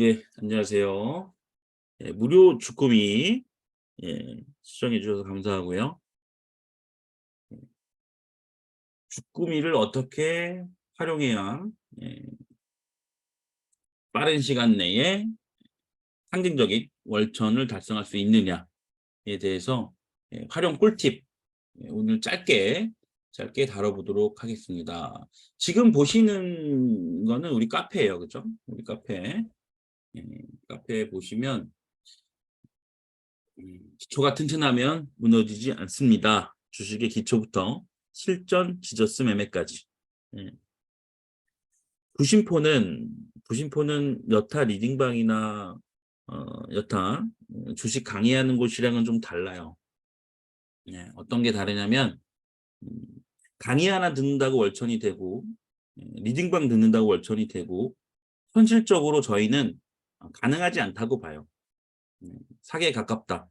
예, 안녕하세요. 예, 무료 주꾸미 시청해 주셔서 감사하고요. 주꾸미를 어떻게 활용해야 예, 빠른 시간 내에 상징적인 월천을 달성할 수 있느냐에 대해서 활용 꿀팁 오늘 짧게 다뤄보도록 하겠습니다. 지금 보시는 거는 우리 카페예요, 그죠? 우리 카페. 예, 카페 보시면 기초가 튼튼하면 무너지지 않습니다. 주식의 기초부터 실전 지저스 매매까지. 예. 부심포는 여타 리딩방이나 여타 주식 강의하는 곳이랑은 좀 달라요. 예, 어떤 게 다르냐면 음, 강의 하나 듣는다고 월천이 되고 리딩방 듣는다고 월천이 되고 현실적으로 저희는 가능하지 않다고 봐요. 사기에 가깝다.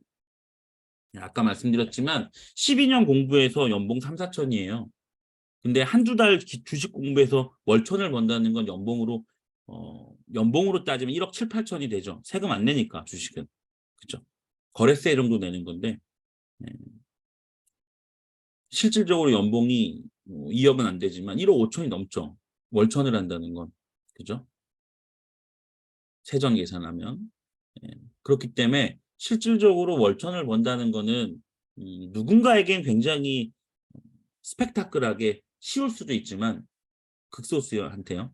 아까 말씀드렸지만 12년 공부해서 연봉 3, 4천이에요. 근데 한두 달 주식 공부해서 월천을 번다는 건 연봉으로 따지면 1억 7, 8천이 되죠. 세금 안 내니까 주식은. 그죠? 거래세 정도 내는 건데 예. 실질적으로 연봉이 2억은 안 되지만 1억 5천이 넘죠. 월천을 한다는 건. 그죠? 세전 계산하면. 예. 그렇기 때문에 실질적으로 월천을 번다는 거는 누군가에겐 굉장히 스펙타클하게 쉬울 수도 있지만 극소수한테요.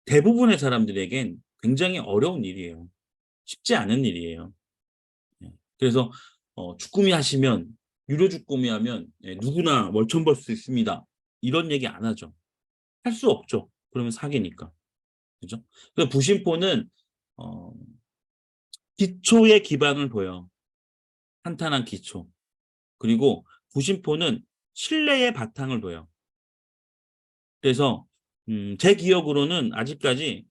대부분의 사람들에겐 굉장히 어려운 일이에요. 쉽지 않은 일이에요. 예. 그래서 주꾸미 하시면 유료 주꾸미 하면 누구나 월천 벌 수 있습니다. 이런 얘기 안 하죠. 할 수 없죠. 그러면 사기니까. 그죠? 그래서 부심포는 어, 기초의 기반을 보여. 탄탄한 기초. 그리고 부심포는 신뢰의 바탕을 둬요. 그래서 제 기억으로는 아직까지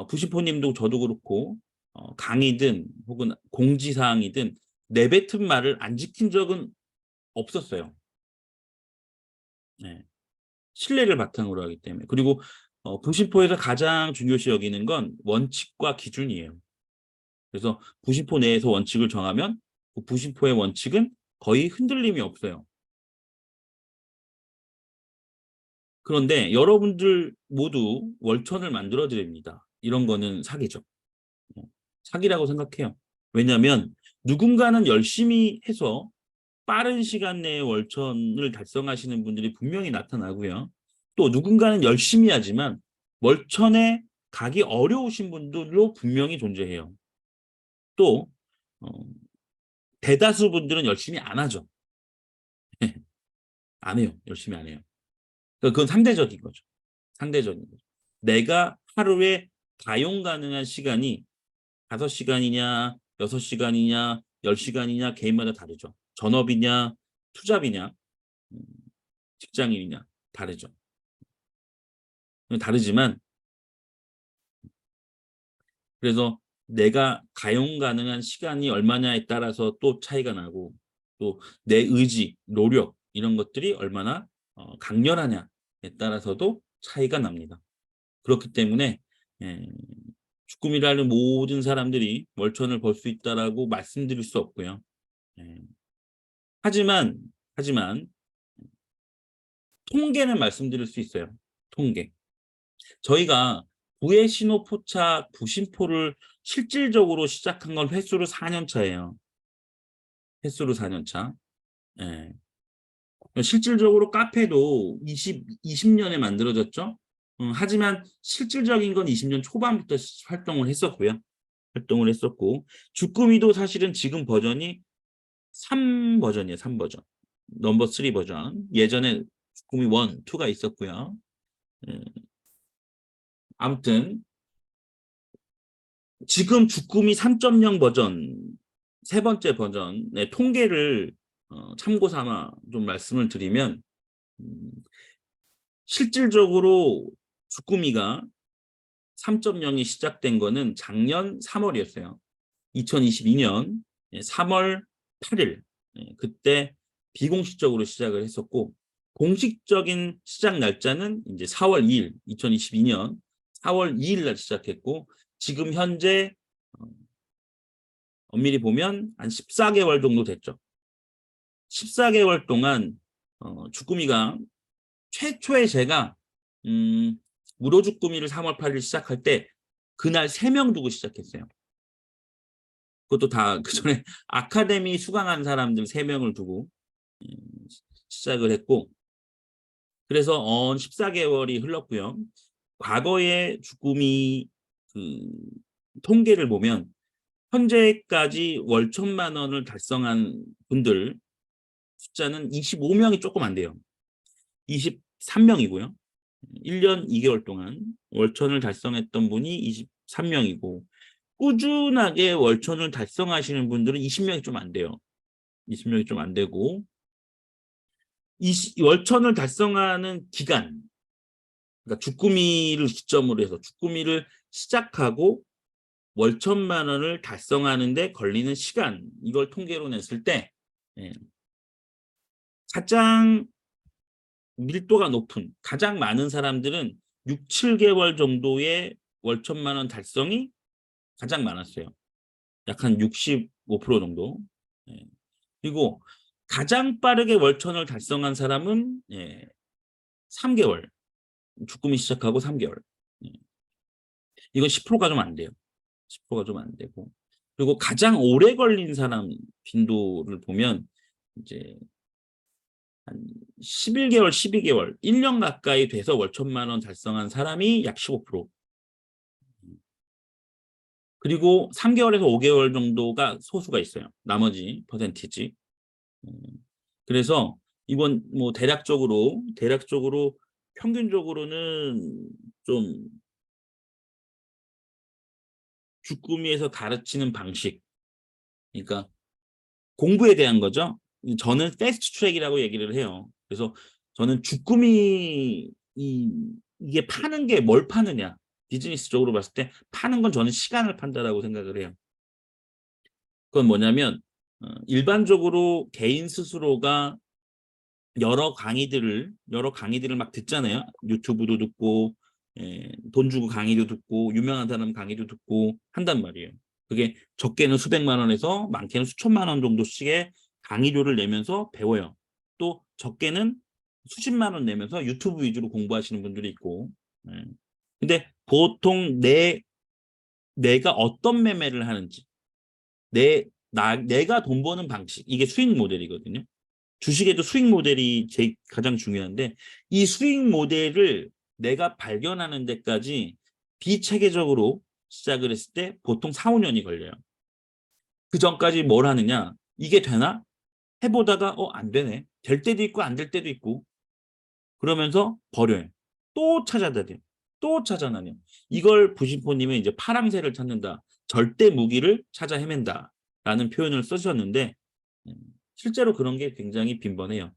부심포님도 저도 그렇고 강의든 혹은 공지사항이든 내뱉은 말을 안 지킨 적은 없었어요. 네. 신뢰를 바탕으로 하기 때문에. 그리고 부심포에서 가장 중요시 여기는 건 원칙과 기준이에요. 그래서 부심포 내에서 원칙을 정하면 그 부심포의 원칙은 거의 흔들림이 없어요. 그런데 여러분들 모두 월천을 만들어 드립니다. 이런 거는 사기죠. 사기라고 생각해요. 왜냐하면 누군가는 열심히 해서 빠른 시간 내에 월천을 달성하시는 분들이 분명히 나타나고요. 또 누군가는 열심히 하지만 월천에 가기 어려우신 분들도 분명히 존재해요. 또 어, 대다수 분들은 열심히 안 하죠. 안 해요. 열심히 안 해요. 그러니까 그건 상대적인 거죠. 상대적인 거죠. 내가 하루에 가용 가능한 시간이 5시간이냐, 6시간이냐, 10시간이냐 개인마다 다르죠. 전업이냐, 투잡이냐, 음, 직장인이냐 다르죠. 다르지만 그래서 내가 가용 가능한 시간이 얼마냐에 따라서 또 차이가 나고 또 내 의지, 노력 이런 것들이 얼마나 강렬하냐에 따라서도 차이가 납니다. 그렇기 때문에 예, 주꾸미를 는 모든 사람들이 월천을 벌 수 있다라고 말씀드릴 수 없고요. 예, 하지만 통계는 말씀드릴 수 있어요. 통계. 저희가 부의 신호 포착 부심포를 실질적으로 시작한 건 횟수로 4년 차예요. 횟수로 4년 차. 예. 실질적으로 카페도 20년에 만들어졌죠. 하지만 실질적인 건 20년 초반부터 활동을 했었고요. 활동을 했었고 주꾸미도 사실은 지금 버전이 3버전이에요. 3버전. 넘버 3 버전. 예전에 주꾸미 1, 2가 있었고요. 예. 아무튼 지금 주꾸미 3.0 버전 세 번째 버전의 통계를 참고 삼아 좀 말씀을 드리면 음, 실질적으로 주꾸미가 3.0이 시작된 거는 작년 3월이었어요. 2022년 3월 8일 그때 비공식적으로 시작을 했었고 공식적인 시작 날짜는 이제 4월 2일 2022년 4월 2일 날 시작했고 지금 현재 엄밀히 보면 한 14개월 정도 됐죠. 14개월 동안 주꾸미가 최초에 제가 무료 주꾸미를 3월 8일 시작할 때 그날 3명 두고 시작했어요. 그것도 다 그전에 아카데미 수강한 사람들 3명을 두고 시작을 했고, 그래서 14개월이 흘렀고요. 과거의 주꾸미 그 통계를 보면 현재까지 월 1,000만 원을 달성한 분들 숫자는 25명이 조금 안 돼요. 23명이고요. 1년 2개월 동안 월천을 달성했던 분이 23명이고, 꾸준하게 월천을 달성하시는 분들은 20명이 좀 안 돼요. 20명이 좀 안 되고, 월천을 달성하는 기간, 그러니까 주꾸미를 기점으로 해서 주꾸미를 시작하고 월 1,000만 원을 달성하는 데 걸리는 시간, 이걸 통계로 냈을 때 가장 밀도가 높은, 가장 많은 사람들은 6, 7개월 정도의 월 1,000만 원 달성이 가장 많았어요. 약 한 65% 정도. 그리고 가장 빠르게 월 1,000을 달성한 사람은 3개월. 주꾸미 시작하고 3개월. 이건 10%가 좀 안 돼요. 10%가 좀 안 되고. 그리고 가장 오래 걸린 사람 빈도를 보면 이제 한 11개월, 12개월, 1년 가까이 돼서 월 1,000만 원 달성한 사람이 약 15%. 그리고 3개월에서 5개월 정도가 소수가 있어요. 나머지 퍼센티지. 그래서 이건 뭐 대략적으로 평균적으로는 좀 주꾸미에서 가르치는 방식, 그러니까 공부에 대한 거죠. 저는 패스트 트랙이라고 얘기를 해요. 그래서 저는 주꾸미 이게 파는 게 뭘 파느냐, 비즈니스적으로 봤을 때 파는 건 저는 시간을 판다라고 생각을 해요. 그건 뭐냐면 일반적으로 개인 스스로가 여러 강의들을 막 듣잖아요. 유튜브도 듣고 돈 주고 강의도 듣고 유명한 사람 강의도 듣고 한단 말이에요. 그게 적게는 수백만 원에서 많게는 수천만 원 정도씩의 강의료를 내면서 배워요. 또 적게는 수십만 원 내면서 유튜브 위주로 공부하시는 분들이 있고. 근데 보통 내가 어떤 매매를 하는지, 내가 돈 버는 방식, 이게 수익 모델이거든요. 주식에도 수익 모델이 가장 중요한데, 이 수익 모델을 내가 발견하는 데까지 비체계적으로 시작을 했을 때 보통 4, 5년이 걸려요. 그 전까지 뭘 하느냐? 이게 되나? 해보다가 안 되네. 될 때도 있고 안 될 때도 있고. 그러면서 버려요. 또 찾아다녀요. 또 찾아다녀요. 이걸 부심포님은 이제 파랑새를 찾는다, 절대 무기를 찾아 헤맨다 라는 표현을 쓰셨는데, 실제로 그런 게 굉장히 빈번해요.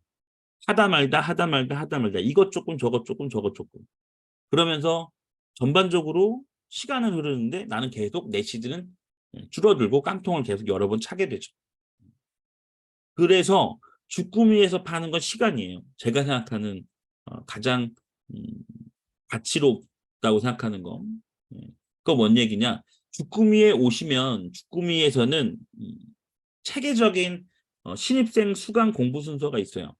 하다 말다 이것 조금 저것 조금 저것 조금, 그러면서 전반적으로 시간은 흐르는데 나는 계속 내 시드는 줄어들고 깡통을 계속 여러 번 차게 되죠. 그래서 주꾸미에서 파는 건 시간이에요. 제가 생각하는 가장 가치롭다고 생각하는 거. 그거 뭔 얘기냐? 주꾸미에 오시면 주꾸미에서는 체계적인 신입생 수강 공부 순서가 있어요.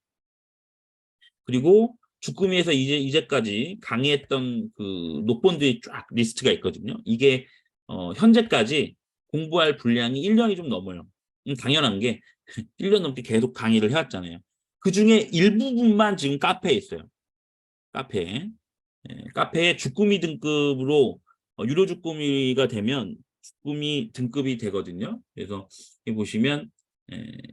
그리고 주꾸미에서 이제까지 강의했던 그 녹본들이 쫙 리스트가 있거든요. 이게 현재까지 공부할 분량이 1년이 좀 넘어요. 당연한 게 1년 넘게 계속 강의를 해왔잖아요. 그중에 일부분만 지금 카페에 있어요. 카페에 주꾸미 등급으로 유료 주꾸미가 되면 주꾸미 등급이 되거든요. 그래서 여기 보시면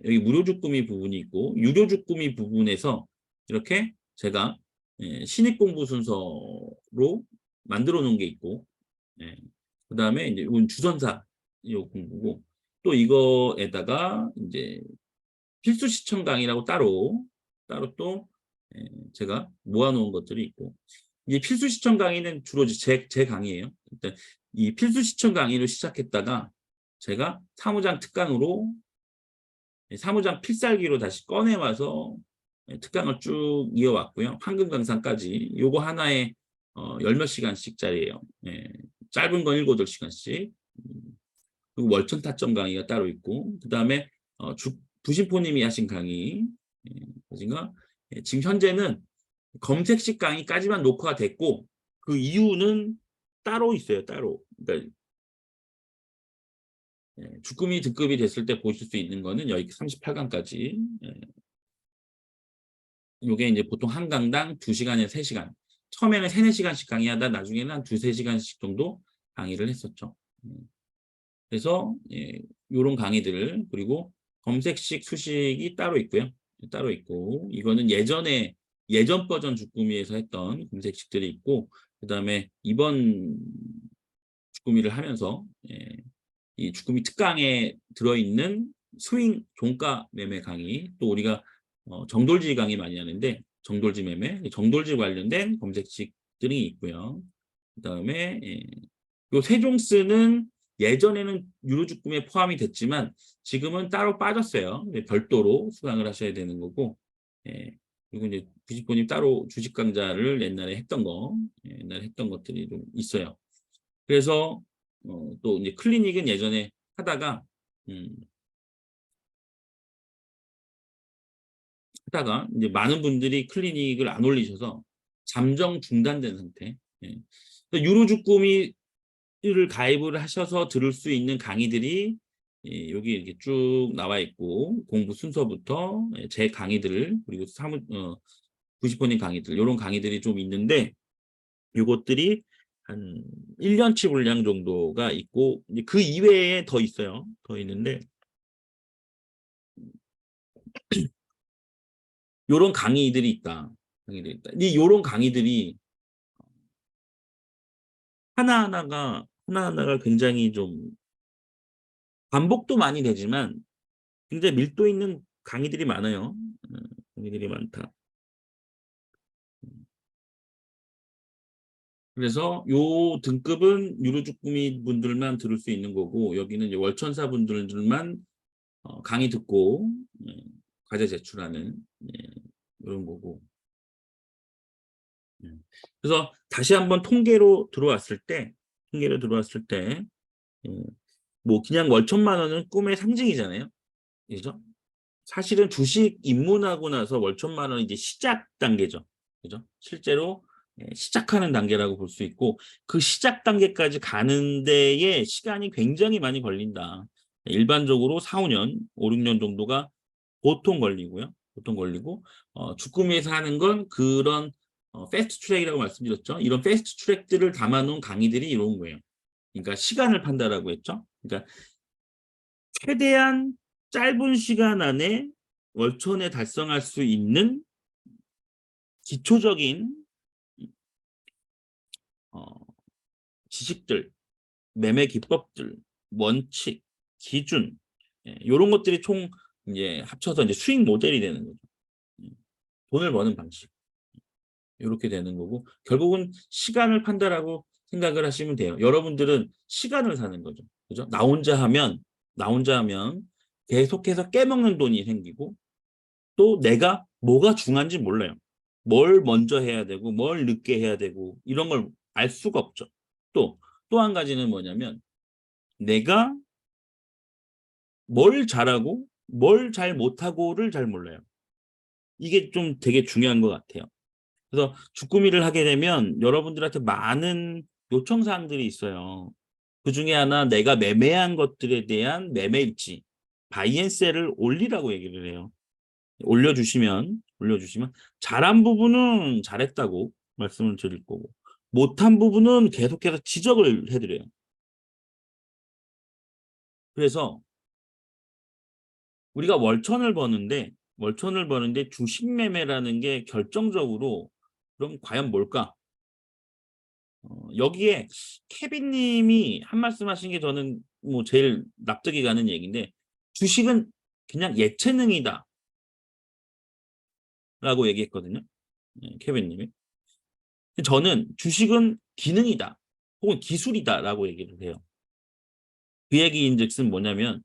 여기 무료 주꾸미 부분이 있고, 유료 주꾸미 부분에서 이렇게 제가 신입 공부 순서로 만들어 놓은 게 있고, 그 다음에 이제 이건 주선사 요 공부고, 또 이거에다가 이제 필수 시청 강의라고 따로 또 제가 모아놓은 것들이 있고, 이 필수 시청 강의는 주로 제 강의예요. 일단 이 필수 시청 강의를 시작했다가 제가 사무장 특강으로, 사무장 필살기로 다시 꺼내와서 특강을 쭉 이어왔고요. 황금 강산까지 요거 하나에 열 몇 시간씩짜리예요. 짧은 건 7, 8시간씩. 그리고 월천 타점 강의가 따로 있고 그다음에 부신포님이 하신 강의 하신가? 지금 현재는 검색식 강의까지만 녹화가 됐고 그 이유는 따로 있어요. 따로. 그러니까 주꾸미 등급이 됐을 때 보실 수 있는 거는 여기 38강까지. 요게 이제 보통 한 강당 2시간에서 3시간. 처음에는 3, 4시간씩 강의하다 나중에는 한 2, 3시간씩 정도 강의를 했었죠. 그래서 요런 강의들을 그리고 검색식 수식이 따로 있고요. 따로 있고 이거는 예전 버전 주꾸미에서 했던 검색식들이 있고 그다음에 이번 주꾸미를 하면서 이 주꾸미 특강에 들어있는 스윙 종가 매매 강의 또 우리가 정돌지 강의 많이 하는데 정돌지 매매, 정돌지 관련된 검색식들이 있고요. 그다음에 요 세종스는 예전에는 유로주금에 포함이 됐지만 지금은 따로 빠졌어요. 별도로 수강을 하셔야 되는 거고 그리고 이제 부집보님 따로 주식 강좌를 옛날에 했던 것들이 좀 있어요. 그래서 또 이제 클리닉은 예전에 하다가 이제 많은 분들이 클리닉을 안 올리셔서 잠정 중단된 상태. 유로주꾸미를 가입을 하셔서 들을 수 있는 강의들이 여기 이렇게 쭉 나와 있고 공부 순서부터 제 강의들 그리고 90번인 강의들 이런 강의들이 좀 있는데 이것들이 한 1년치 분량 정도가 있고 그 이외에 더 있어요. 더 있는데 요런 강의들이 있다. 이런 강의들이 하나하나가 굉장히 좀 반복도 많이 되지만 굉장히 밀도 있는 강의들이 많아요. 강의들이 많다. 그래서 요 등급은 유로주꾸미 분들만 들을 수 있는 거고 여기는 이제 월천사 분들만 강의 듣고 과제 제출하는 이런 거고. 그래서 다시 한번 통계로 들어왔을 때 뭐 그냥 월천만 원은 꿈의 상징이잖아요. 그죠? 사실은 주식 입문하고 나서 월천만 원은 이제 시작 단계죠. 그죠? 실제로 시작하는 단계라고 볼 수 있고 그 시작 단계까지 가는 데에 시간이 굉장히 많이 걸린다. 일반적으로 4, 5년, 5, 6년 정도가 보통 걸리고요. 보통 걸리고 주꾸미에서 하는 건 그런 패스트 트랙이라고 말씀드렸죠. 이런 패스트 트랙들을 담아놓은 강의들이 이런 거예요. 그러니까 시간을 판다라고 했죠. 그러니까 최대한 짧은 시간 안에 월천에 달성할 수 있는 기초적인 지식들, 매매 기법들, 원칙, 기준 이런 것들이 총 이제 합쳐서 이제 수익 모델이 되는 거죠. 돈을 버는 방식 이렇게 되는 거고 결국은 시간을 판다라고 생각을 하시면 돼요. 여러분들은 시간을 사는 거죠. 그죠? 나 혼자 하면 계속해서 깨먹는 돈이 생기고 또 내가 뭐가 중요한지 몰라요. 뭘 먼저 해야 되고 뭘 늦게 해야 되고 이런 걸 알 수가 없죠. 또 한 가지는 뭐냐면 내가 뭘 잘하고 뭘 잘 못하고를 잘 몰라요. 이게 좀 되게 중요한 것 같아요. 그래서 주꾸미를 하게 되면 여러분들한테 많은 요청 사항들이 있어요. 그중에 하나 내가 매매한 것들에 대한 매매 일지, 바이앤셀을 올리라고 얘기를 해요. 올려주시면 잘한 부분은 잘했다고 말씀을 드릴 거고 못한 부분은 계속해서 지적을 해드려요. 그래서 우리가 월천을 버는데 주식 매매라는 게 결정적으로 그럼 과연 뭘까? 여기에 케빈님이 한 말씀 하신 게 저는 뭐 제일 납득이 가는 얘기인데 주식은 그냥 예체능이다 라고 얘기했거든요. 케빈님이. 저는 주식은 기능이다 혹은 기술이다 라고 얘기를 해요. 그 얘기인즉슨 뭐냐면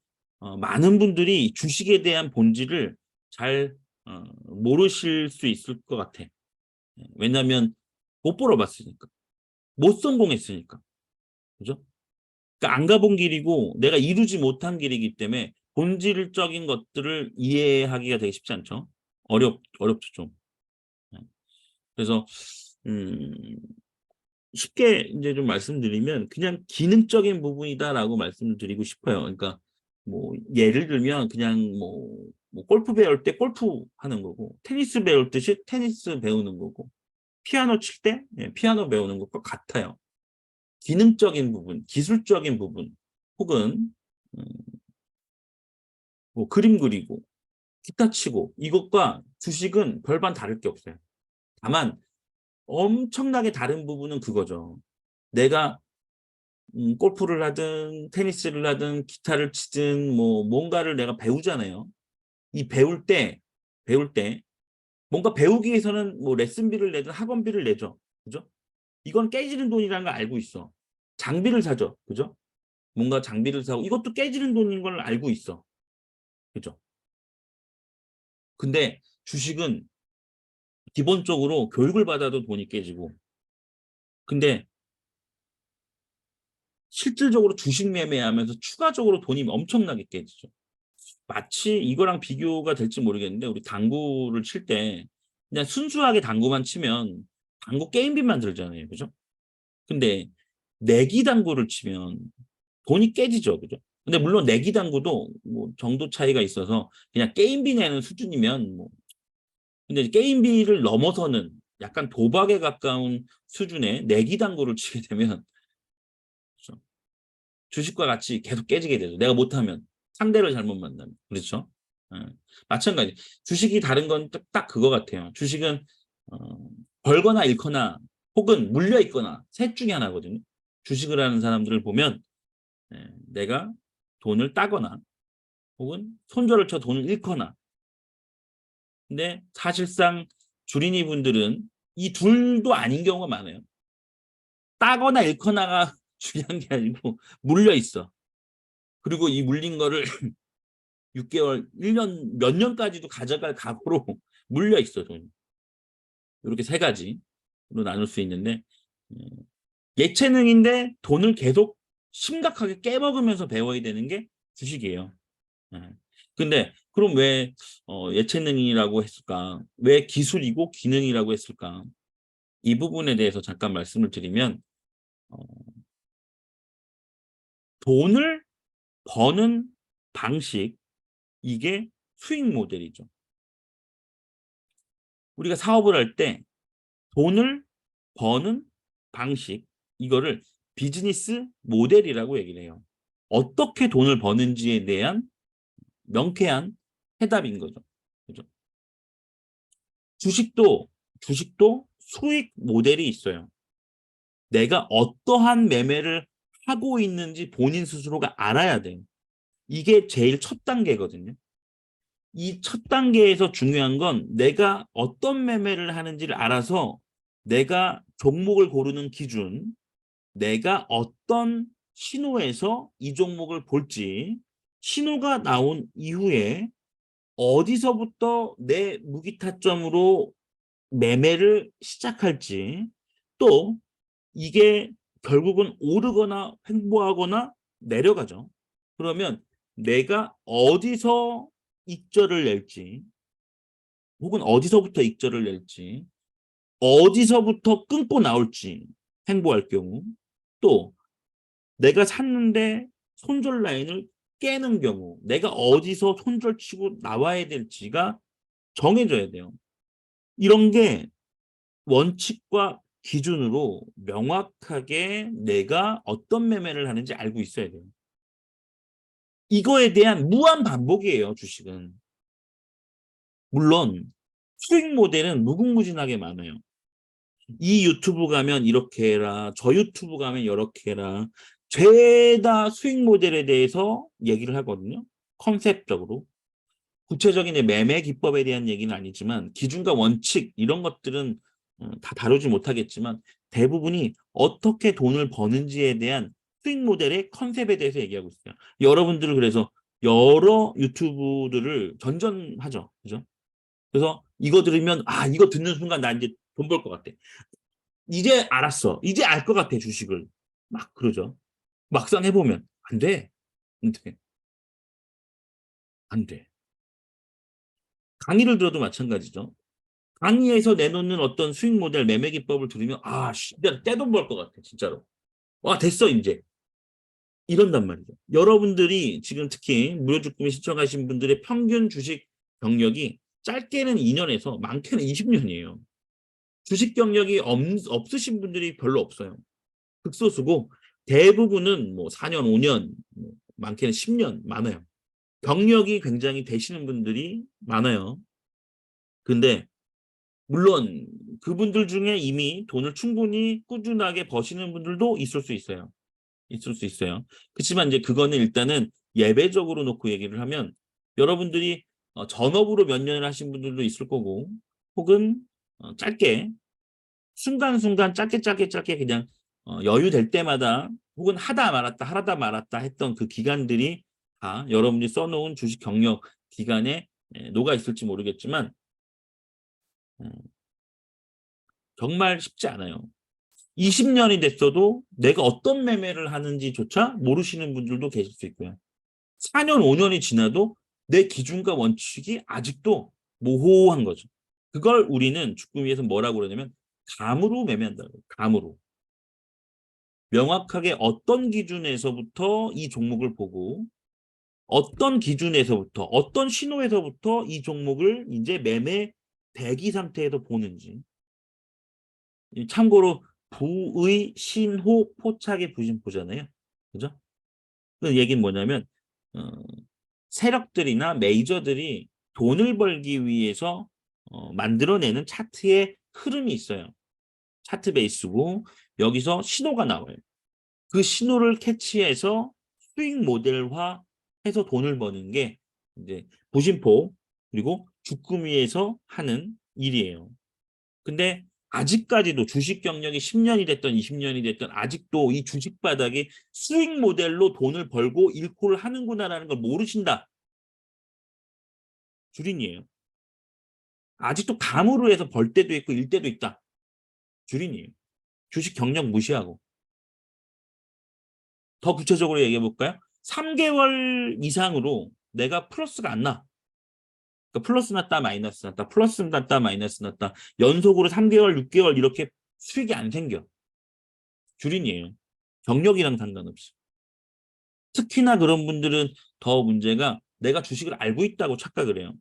많은 분들이 주식에 대한 본질을 잘 모르실 수 있을 것 같아. 왜냐하면 못 벌어봤으니까 못 성공했으니까 그죠? 그러니까 안 가본 길이고 내가 이루지 못한 길이기 때문에 본질적인 것들을 이해하기가 되게 쉽지 않죠. 어렵죠, 좀. 네. 그래서 음 쉽게 이제 좀 말씀드리면 그냥 기능적인 부분이다라고 말씀을 드리고 싶어요. 그러니까 뭐 예를 들면 그냥 뭐 골프 배울 때 골프 하는 거고, 테니스 배울 듯이 테니스 배우는 거고, 피아노 칠 때 피아노 배우는 것과 같아요. 기능적인 부분, 기술적인 부분, 혹은 음 뭐 그림 그리고 기타 치고, 이것과 주식은 별반 다를 게 없어요. 다만 엄청나게 다른 부분은 그거죠. 내가 골프를 하든 테니스를 하든 기타를 치든 뭐 뭔가를 내가 배우잖아요. 이 배울 때 뭔가 배우기 위해서는 뭐 레슨비를 내든 학원비를 내죠. 그죠? 이건 깨지는 돈이라는 걸 알고 있어. 장비를 사죠. 그죠? 뭔가 장비를 사고 이것도 깨지는 돈인 걸 알고 있어. 그죠? 근데 주식은 기본적으로 교육을 받아도 돈이 깨지고, 근데 실질적으로 주식 매매하면서 추가적으로 돈이 엄청나게 깨지죠. 마치 이거랑 비교가 될지 모르겠는데, 우리 당구를 칠 때 그냥 순수하게 당구만 치면 당구 게임비만 들잖아요. 그죠? 근데 내기 당구를 치면 돈이 깨지죠. 그죠? 근데 물론 내기 당구도 뭐 정도 차이가 있어서 그냥 게임비 내는 수준이면 뭐, 근데 게임비를 넘어서는 약간 도박에 가까운 수준의 내기 당구를 치게 되면, 그렇죠? 주식과 같이 계속 깨지게 되죠. 내가 못하면, 상대를 잘못 만나면. 그렇죠? 예. 마찬가지. 주식이 다른 건 딱 그거 같아요. 주식은 어 벌거나 잃거나 혹은 물려 있거나 셋 중에 하나거든요. 주식을 하는 사람들을 보면 내가 돈을 따거나 혹은 손절을 쳐 돈을 잃거나. 근데 사실상 주린이 분들은 이 둘도 아닌 경우가 많아요. 따거나 잃거나가 중요한 게 아니고 물려 있어. 그리고 이 물린 거를 6개월, 1년, 몇 년까지도 가져갈 각오로 물려 있어, 돈이. 요렇게 세 가지로 나눌 수 있는데, 음 예체능인데 돈을 계속 심각하게 깨먹으면서 배워야 되는 게 주식이에요. 예. 근데 그럼 왜 예체능이라고 했을까? 왜 기술이고 기능이라고 했을까? 이 부분에 대해서 잠깐 말씀을 드리면, 어 돈을 버는 방식, 이게 수익 모델이죠. 우리가 사업을 할 때 돈을 버는 방식, 이거를 비즈니스 모델이라고 얘기를 해요. 어떻게 돈을 버는지에 대한 명쾌한 해답인 거죠. 그죠? 주식도 주식도 수익 모델이 있어요. 내가 어떠한 매매를 하고 있는지 본인 스스로가 알아야 돼요. 이게 제일 첫 단계거든요. 이 첫 단계에서 중요한 건 내가 어떤 매매를 하는지를 알아서 내가 종목을 고르는 기준, 내가 어떤 신호에서 이 종목을 볼지, 신호가 나온 이후에 어디서부터 내 무기 타점으로 매매를 시작할지, 또 이게 결국은 오르거나 횡보하거나 내려가죠. 그러면 내가 어디서 익절을 낼지, 혹은 어디서부터 익절을 낼지, 어디서부터 끊고 나올지, 횡보할 경우, 또 내가 샀는데 손절 라인을 깨는 경우 내가 어디서 손절 치고 나와야 될지가 정해져야 돼요. 이런 게 원칙과 기준으로 명확하게 내가 어떤 매매를 하는지 알고 있어야 돼요. 이거에 대한 무한 반복이에요, 주식은. 물론 수익 모델은 무궁무진하게 많아요. 이 유튜브 가면 이렇게 해라, 저 유튜브 가면 이렇게 해라. 죄다 수익 모델에 대해서 얘기를 하거든요, 컨셉적으로. 구체적인 매매 기법에 대한 얘기는 아니지만 기준과 원칙 이런 것들은 다 다루지 못하겠지만 대부분이 어떻게 돈을 버는지에 대한 수익 모델의 컨셉에 대해서 얘기하고 있어요. 여러분들은 그래서 여러 유튜브들을 전전하죠. 그죠? 그래서 이거 들으면 이거 듣는 순간 나 이제 돈 벌 것 같아. 이제 알았어. 이제 알 것 같아, 주식을. 막 그러죠. 막상 해보면 안 돼. 안 돼. 안 돼. 강의를 들어도 마찬가지죠. 강의에서 내놓는 어떤 수익 모델 매매 기법을 들으면 아, 진짜 떼돈 벌 것 같아. 진짜로. 와, 됐어 이제. 이런단 말이죠. 여러분들이 지금 특히 무료주금을 신청하신 분들의 평균 주식 경력이 짧게는 2년에서 많게는 20년이에요. 주식 경력이 없으신 분들이 별로 없어요. 극소수고 대부분은 뭐 4년, 5년, 많게는 10년 많아요. 경력이 굉장히 되시는 분들이 많아요. 근데 물론 그분들 중에 이미 돈을 충분히 꾸준하게 버시는 분들도 있을 수 있어요. 있을 수 있어요. 그렇지만 이제 그거는 일단은 예배적으로 놓고 얘기를 하면 여러분들이 전업으로 몇 년을 하신 분들도 있을 거고 혹은 짧게 순간순간 짧게 그냥 여유 될 때마다 혹은 하다 말았다 했던 그 기간들이 다 여러분이 써놓은 주식 경력 기간에 녹아 있을지 모르겠지만 음, 정말 쉽지 않아요. 20년이 됐어도 내가 어떤 매매를 하는지조차 모르시는 분들도 계실 수 있고요. 4년, 5년이 지나도 내 기준과 원칙이 아직도 모호한 거죠. 그걸 우리는 주금위에서 뭐라고 그러냐면 감으로 매매한다고. 감으로. 명확하게 어떤 기준에서부터 이 종목을 보고 어떤 기준에서부터 어떤 신호에서부터 이 종목을 이제 매매 대기 상태에서 보는지. 참고로 부의 신호 포착의 부진포잖아요. 그죠? 그 얘기는 뭐냐면 어, 세력들이나 메이저들이 돈을 벌기 위해서 만들어내는 차트의 흐름이 있어요. 차트 베이스고 여기서 신호가 나와요. 그 신호를 캐치해서 수익 모델화 해서 돈을 버는 게 이제 보신포 그리고 주금위에서 하는 일이에요. 근데 아직까지도 주식 경력이 10년이 됐던 20년이 됐던 아직도 이 주식 바닥에 수익 모델로 돈을 벌고 일코를 하는구나라는 걸 모르신다. 주린이에요. 아직도 감으로 해서 벌 때도 있고 일 때도 있다. 주린이에요. 주식 경력 무시하고. 더 구체적으로 얘기해 볼까요? 3개월 이상으로 내가 플러스가 안 나. 그러니까 플러스 났다 마이너스 났다 플러스 났다 마이너스 났다 연속으로 3개월 6개월 이렇게 수익이 안 생겨. 주린이에요. 경력이랑 상관없이. 특히나 그런 분들은 더 문제가 내가 주식을 알고 있다고 착각을 해요.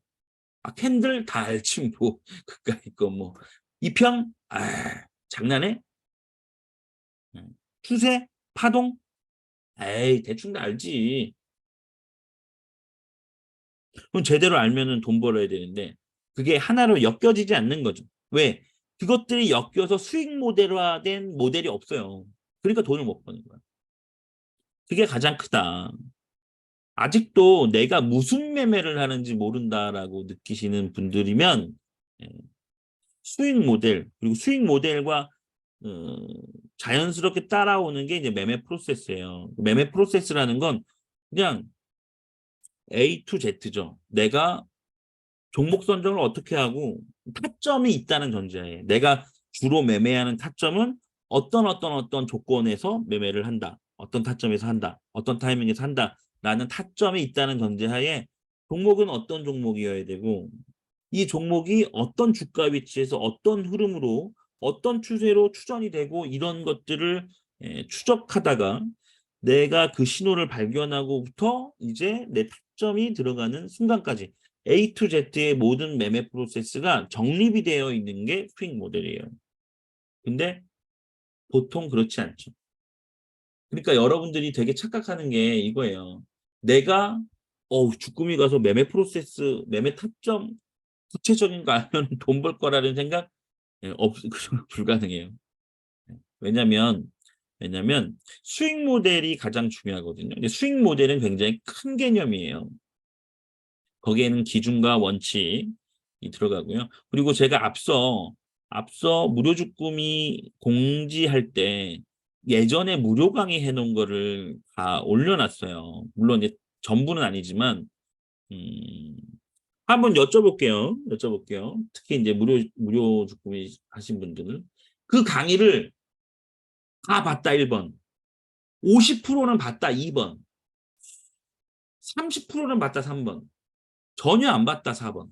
아, 캔들 다 알지 뭐. 그까이 거 뭐. 이평? 아, 장난해? 추세? 파동? 에이, 대충 다 알지. 그럼 제대로 알면은 돈 벌어야 되는데 그게 하나로 엮여지지 않는 거죠. 왜? 그것들이 엮여서 수익 모델화된 모델이 없어요. 그러니까 돈을 못 버는 거야. 그게 가장 크다. 아직도 내가 무슨 매매를 하는지 모른다라고 느끼시는 분들이면 예, 수익 모델 그리고 수익 모델과 어, 자연스럽게 따라오는 게 이제 매매 프로세스예요. 매매 프로세스라는 건 그냥 A to Z죠. 내가 종목 선정을 어떻게 하고 타점이 있다는 전제하에 내가 주로 매매하는 타점은 어떤 조건에서 매매를 한다. 어떤 타점에서 한다. 어떤 타이밍에서 한다라는 타점이 있다는 전제하에 종목은 어떤 종목이어야 되고 이 종목이 어떤 주가 위치에서 어떤 흐름으로 어떤 추세로 추전이 되고 이런 것들을 추적하다가 내가 그 신호를 발견하고부터 이제 내 타점이 들어가는 순간까지 A to Z의 모든 매매 프로세스가 정립이 되어 있는 게 스윙 모델이에요. 근데 보통 그렇지 않죠. 그러니까 여러분들이 되게 착각하는 게 이거예요. 내가 주꾸미 가서 매매 프로세스, 매매 타점 구체적인 거 알면 돈 벌 거라는 생각 불가능해요. 왜냐면 왜냐면 수익 모델이 가장 중요하거든요. 근데 수익 모델은 굉장히 큰 개념이에요. 거기에는 기준과 원칙이 들어가고요. 그리고 제가 앞서 무료주금이 공지할 때 예전에 무료 강의 해놓은 거를 다 올려놨어요. 물론 이제 전부는 아니지만 음, 한번 여쭤볼게요. 특히 이제 무료주금이 하신 분들은 그 강의를 다 봤다 1번. 50%는 받다 2번, 30%는 받다 3번, 전혀 안 받다 4번.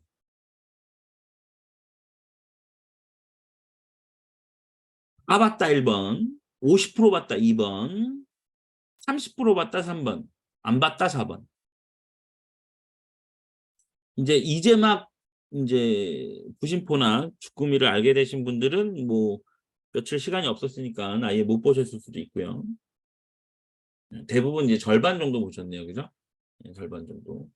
받다 1번, 50% 받다 2번, 30% 받다 3번, 안 받다 4번. 이제 막 이제 부심포나 주꾸미를 알게 되신 분들은 뭐 며칠 시간이 없었으니까 아예 못 보셨을 수도 있고요. 대부분 이제 절반 정도 보셨네요. 그죠? 네, 절반 정도.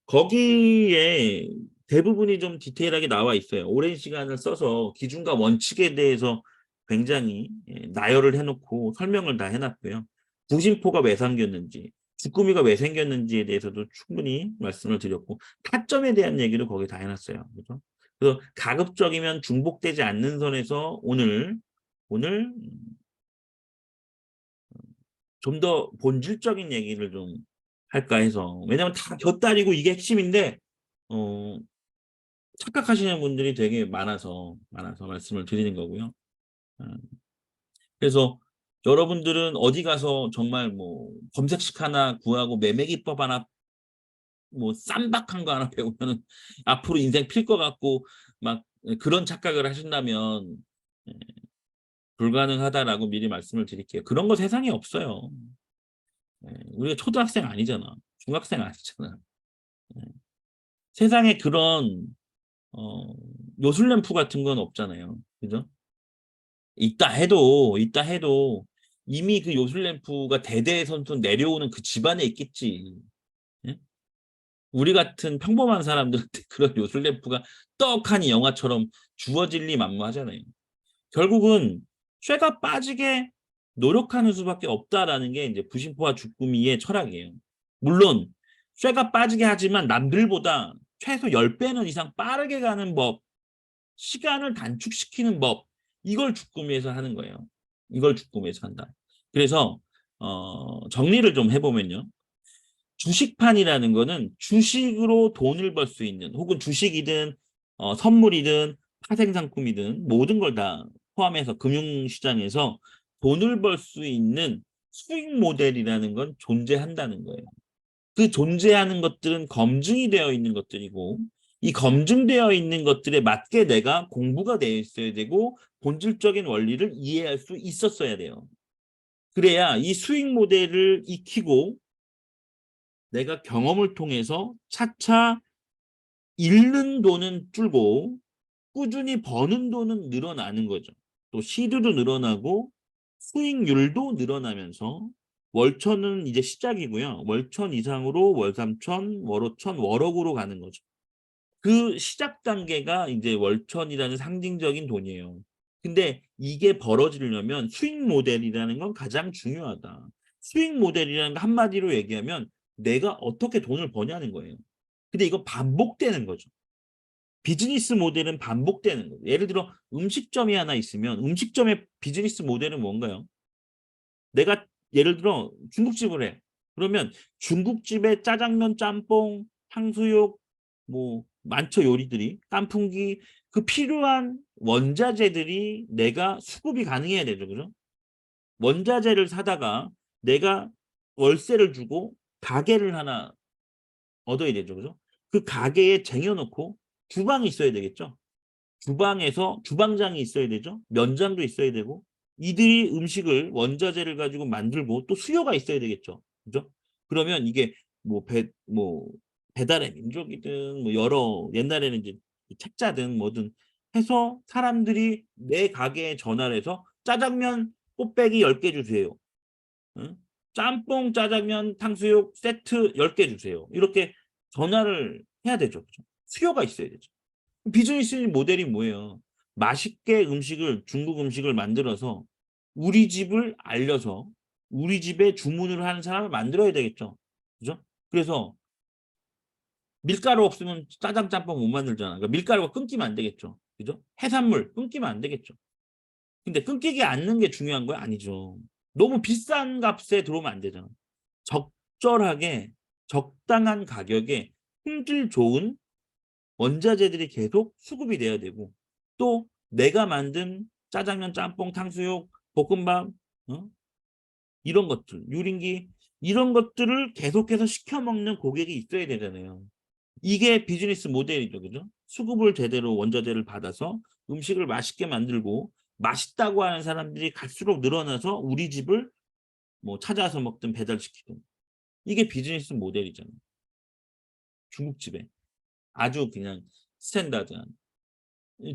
거기에 대부분이 좀 디테일하게 나와 있어요. 오랜 시간을 써서 기준과 원칙에 대해서 굉장히 나열을 해놓고 설명을 다 해놨고요. 부심포가 왜 생겼는지, 주꾸미가 왜 생겼는지에 대해서도 충분히 말씀을 드렸고, 타점에 대한 얘기도 거기 다 해놨어요. 그죠? 그래서 가급적이면 중복되지 않는 선에서 오늘 좀 더 본질적인 얘기를 좀 할까 해서. 왜냐면 다 곁다리고 이게 핵심인데 어 착각하시는 분들이 되게 많아서 말씀을 드리는 거고요. 어 그래서 여러분들은 어디 가서 정말 뭐 검색식 하나 구하고 매매 기법 하나 뭐 쌈박한 거 하나 배우면은 앞으로 인생 필 것 같고 막 그런 착각을 하신다면 예 불가능하다라고 미리 말씀을 드릴게요. 그런 거 세상에 없어요. 우리가 초등학생 아니잖아. 중학생 아니잖아. 예. 세상에 그런 어 요술램프 같은 건 없잖아요. 그죠? 있다 해도 이미 그 요술램프가 대대손손 내려오는 그 집안에 있겠지. 예? 우리 같은 평범한 사람들한테 그런 요술램프가 떡하니 영화처럼 주어질 리 만무하잖아요. 결국은 쇠가 빠지게 노력하는 수밖에 없다라는 게 이제 부심포와 주꾸미의 철학이에요. 물론 쇠가 빠지게 하지만 남들보다 최소 10배는 이상 빠르게 가는 법, 시간을 단축시키는 법, 이걸 주꾸미에서 하는 거예요. 이걸 주꾸미에서 한다. 그래서 정리를 좀 해보면요. 주식판이라는 거는 주식으로 돈을 벌 수 있는, 혹은 주식이든 선물이든 파생상품이든 모든 걸 다 포함해서 금융시장에서 돈을 벌 수 있는 수익 모델이라는 건 존재한다는 거예요. 그 존재하는 것들은 검증이 되어 있는 것들이고, 이 검증되어 있는 것들에 맞게 내가 공부가 되어 있어야 되고 본질적인 원리를 이해할 수 있었어야 돼요. 그래야 이 수익 모델을 익히고 내가 경험을 통해서 차차 잃는 돈은 줄고 꾸준히 버는 돈은 늘어나는 거죠. 또 시드도 늘어나고 수익률도 늘어나면서 월천은 이제 시작이고요. 월천 이상으로 월삼천, 월오천, 월억으로 가는 거죠. 그 시작 단계가 이제 월천이라는 상징적인 돈이에요. 근데 이게 벌어지려면 수익 모델이라는 건 가장 중요하다. 수익 모델이라는 거 한마디로 얘기하면 내가 어떻게 돈을 버냐는 거예요. 근데 이거 반복되는 거죠. 비즈니스 모델은 반복되는 거예요. 예를 들어 음식점이 하나 있으면 음식점의 비즈니스 모델은 뭔가요? 내가 예를 들어 중국집을 해. 그러면 중국집의 짜장면, 짬뽕, 탕수육 뭐 많죠, 요리들이. 깐풍기, 그 필요한 원자재들이 내가 수급이 가능해야 되죠. 그죠? 원자재를 사다가 내가 월세를 주고 가게를 하나 얻어야 되죠. 그죠? 그 가게에 쟁여 놓고 주방이 있어야 되겠죠. 주방에서 주방장이 있어야 되죠. 면장도 있어야 되고, 이들이 음식을 원자재를 가지고 만들고 또 수요가 있어야 되겠죠. 그죠? 그러면 이게 뭐 배달의 민족이든 뭐 여러 옛날에는 이제 책자든 뭐든 해서 사람들이 내 가게에 전화를 해서 짜장면 꽃배기 10개 주세요. 응? 짬뽕, 짜장면, 탕수육 세트 10개 주세요. 이렇게 전화를 해야 되죠. 그죠? 수요가 있어야 되죠. 비즈니스 모델이 뭐예요? 맛있게 중국 음식을 만들어서 우리 집을 알려서 우리 집에 주문을 하는 사람을 만들어야 되겠죠. 그죠? 그래서 밀가루 없으면 짜장 짬뽕 못 만들잖아. 그러니까 밀가루가 끊기면 안 되겠죠. 그죠? 해산물 끊기면 안 되겠죠. 근데 끊기지 않는 게 중요한 거야? 아니죠. 너무 비싼 값에 들어오면 안 되잖아. 적절하게 적당한 가격에 품질 좋은 원자재들이 계속 수급이 돼야 되고, 또 내가 만든 짜장면, 짬뽕, 탕수육, 볶음밥, 어? 이런 것들, 유린기 이런 것들을 계속해서 시켜 먹는 고객이 있어야 되잖아요. 이게 비즈니스 모델이죠. 그죠? 수급을 제대로 원자재를 받아서 음식을 맛있게 만들고 맛있다고 하는 사람들이 갈수록 늘어나서 우리 집을 뭐 찾아서 먹든 배달시키든 이게 비즈니스 모델이잖아요. 중국집에. 아주 그냥 스탠다드한.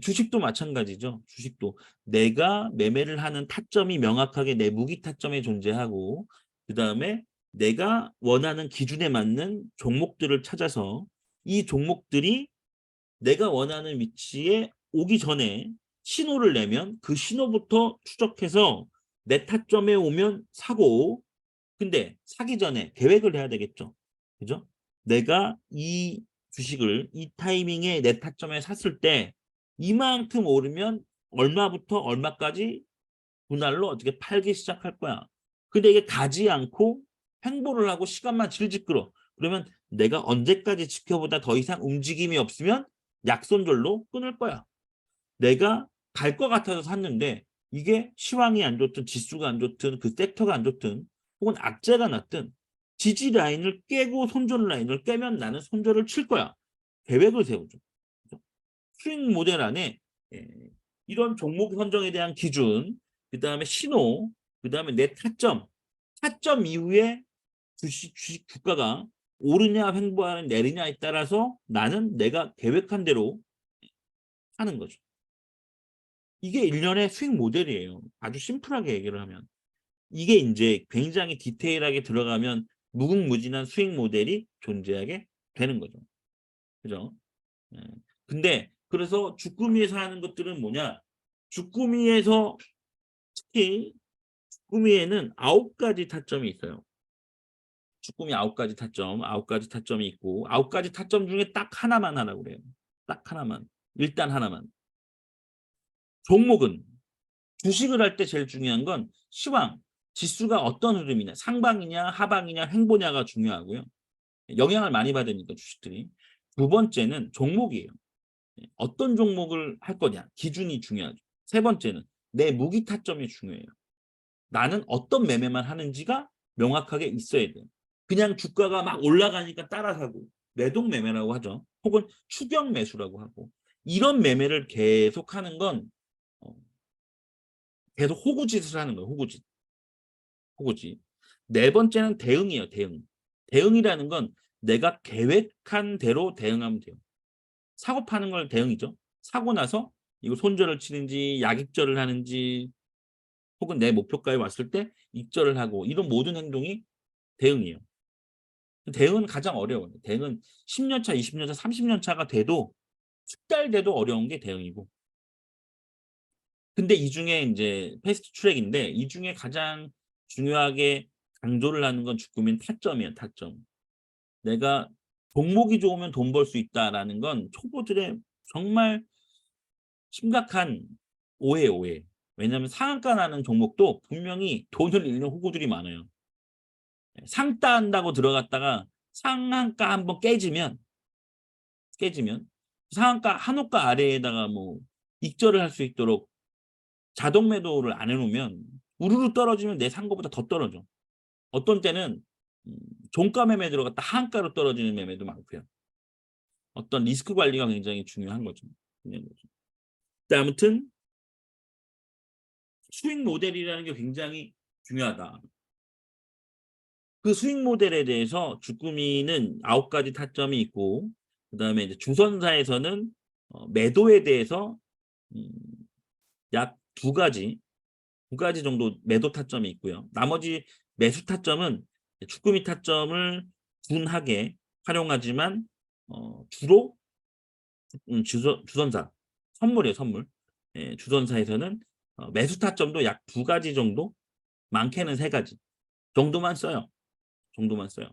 주식도 마찬가지죠. 주식도 내가 매매를 하는 타점이 명확하게 내 무기 타점에 존재하고 그다음에 내가 원하는 기준에 맞는 종목들을 찾아서 이 종목들이 내가 원하는 위치에 오기 전에 신호를 내면 그 신호부터 추적해서 내 타점에 오면 사고 근데 사기 전에 계획을 해야 되겠죠. 그죠? 내가 이 주식을 이 타이밍에 내 타점에 샀을 때 이만큼 오르면 얼마부터 얼마까지 분할로 어떻게 팔기 시작할 거야. 근데 이게 가지 않고 횡보를 하고 시간만 질질 끌어. 그러면 내가 언제까지 지켜보다 더 이상 움직임이 없으면 약손절로 끊을 거야. 내가 갈 것 같아서 샀는데 이게 시황이 안 좋든 지수가 안 좋든 그 섹터가 안 좋든 혹은 악재가 났든 지지 라인을 깨고 손절 라인을 깨면 나는 손절을 칠 거야. 계획을 세우죠. 수익 모델 안에 예, 이런 종목 선정에 대한 기준, 그다음에 신호, 그다음에 내 타점, 타점 이후에 주식 주가가 오르냐 횡보하는 내리냐에 따라서 나는 내가 계획한 대로 하는 거죠. 이게 일련의 수익 모델이에요. 아주 심플하게 얘기를 하면. 이게 이제 굉장히 디테일하게 들어가면 무궁무진한 수익 모델이 존재하게 되는 거죠. 그죠? 예. 근데 그래서 주꾸미에서 하는 것들은 뭐냐? 주꾸미에서 특히 주꾸미에는 9가지 타점이 있어요. 주꾸미 9가지 타점, 9가지 타점이 있고 9가지 타점 중에 딱 하나만 하라고 그래요. 딱 하나만. 일단 하나만. 종목은 주식을 할 때 제일 중요한 건 시황, 지수가 어떤 흐름이냐, 상방이냐, 하방이냐, 횡보냐가 중요하고요. 영향을 많이 받으니까 주식들이. 두 번째는 종목이에요. 어떤 종목을 할 거냐, 기준이 중요하죠. 세 번째는 내 무기 타점이 중요해요. 나는 어떤 매매만 하는지가 명확하게 있어야 돼요. 그냥 주가가 막 올라가니까 따라 사고 매동 매매라고 하죠. 혹은 추격 매수라고 하고 이런 매매를 계속하는 건 어, 계속 호구짓을 하는 거예요. 호구짓. 호구짓. 네 번째는 대응이에요. 대응. 대응이라는 건 내가 계획한 대로 대응하면 돼요. 사고 파는 걸 대응이죠. 사고 나서 이거 손절을 치는지 약입절을 하는지 혹은 내 목표가에 왔을 때 입절을 하고 이런 모든 행동이 대응이에요. 대응은 가장 어려워요. 대응은 10년 차, 20년 차, 30년 차가 돼도 숙달 돼도 어려운 게 대응이고. 근데 이 중에 이제 패스트 트랙인데 이 중에 가장 중요하게 강조를 하는 건 주꾸미는 타점이에요, 타점. 내가 종목이 좋으면 돈 벌 수 있다라는 건 초보들의 정말 심각한 오해예요, 오해. 왜냐하면 상한가 나는 종목도 분명히 돈을 잃는 호구들이 많아요. 상 따한다고 들어갔다가 상한가 한번 깨지면 상한가 한호가 아래에다가 뭐 익절을 할 수 있도록 자동 매도를 안 해놓으면 우르르 떨어지면 내 산 거보다 더 떨어져. 어떤 때는 음, 종가 매매 들어갔다 하한가로 떨어지는 매매도 많고요. 어떤 리스크 관리가 굉장히 중요한 거죠. 중요한 거죠. 근데 아무튼 수익 모델이라는 게 굉장히 중요하다. 그 수익 모델에 대해서 주꾸미는 9가지 타점이 있고 그다음에 이제 주선사에서는 매도에 대해서 음, 약 두 가지 정도 매도 타점이 있고요. 나머지 매수 타점은 주꾸미 타점을 둔하게 활용하지만 주로 주선사 선물이에요, 선물. 예, 주선사에서는 매수 타점도 약 2가지 정도, 많게는 3가지 정도만 써요. 정도만 써요.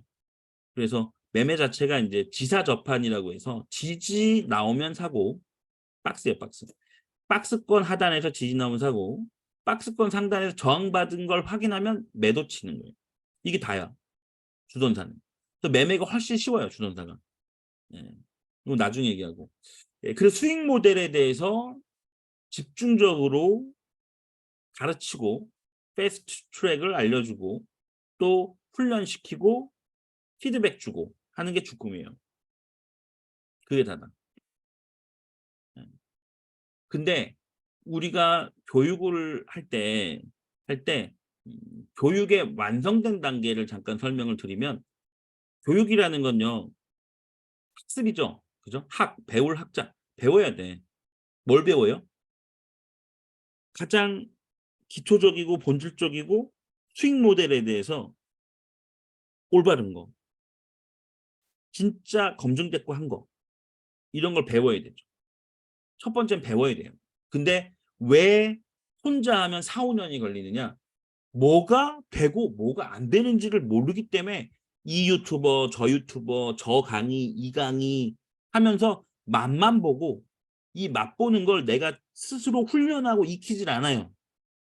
그래서 매매 자체가 이제 지사접한이라고 해서 지지 나오면 사고 박스예요, 박스. 박스권 하단에서 지지 나오면 사고 박스권 상단에서 저항받은 걸 확인하면 매도 치는 거예요. 이게 다야. 주선사는. 그래서 매매가 훨씬 쉬워요, 주선사가. 예. 이거 나중에 얘기하고. 예, 그래서 수익 모델에 대해서 집중적으로 가르치고 패스트 트랙을 알려주고 또 훈련시키고 피드백 주고 하는 게 죽음이에요. 그게 다다. 예. 근데 우리가 교육을 할 때 교육의 완성된 단계를 잠깐 설명을 드리면 교육이라는 건요. 학습이죠. 그죠? 배울 학자. 배워야 돼. 뭘 배워요? 가장 기초적이고 본질적이고 수익 모델에 대해서 올바른 거, 진짜 검증됐고 한 거, 이런 걸 배워야 되죠. 첫 번째는 배워야 돼요. 근데 왜 혼자 하면 4-5 년이 걸리느냐? 뭐가 되고 뭐가 안 되는지를 모르기 때문에 이 유튜버, 저 유튜버, 저 강의, 이 강의 하면서 맛만 보고 이 맛보는 걸 내가 스스로 훈련하고 익히질 않아요.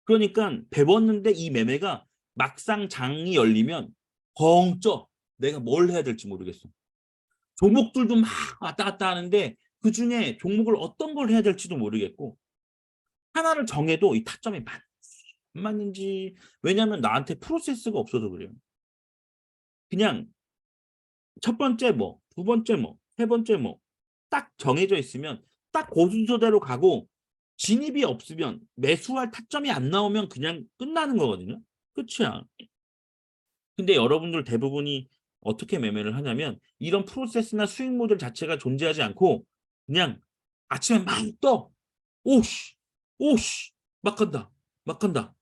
그러니까 배웠는데 이 매매가 막상 장이 열리면 벙 쪄. 내가 뭘 해야 될지 모르겠어. 종목들도 막 왔다 갔다 하는데 그중에 종목을 어떤 걸 해야 될지도 모르겠고 하나를 정해도 이 타점이 맞는지 안 맞는지 왜냐하면 나한테 프로세스가 없어서 그래요. 그냥 첫 번째 뭐, 두 번째 뭐, 세 번째 뭐 딱 정해져 있으면 딱 고 순서대로 가고 진입이 없으면 매수할 타점이 안 나오면 그냥 끝나는 거거든요. 끝이야. 근데 여러분들 대부분이 어떻게 매매를 하냐면 이런 프로세스나 수익 모델 자체가 존재하지 않고 그냥 아침에 막 떠. 오씨, 오씨, 막 간다, 막 간다.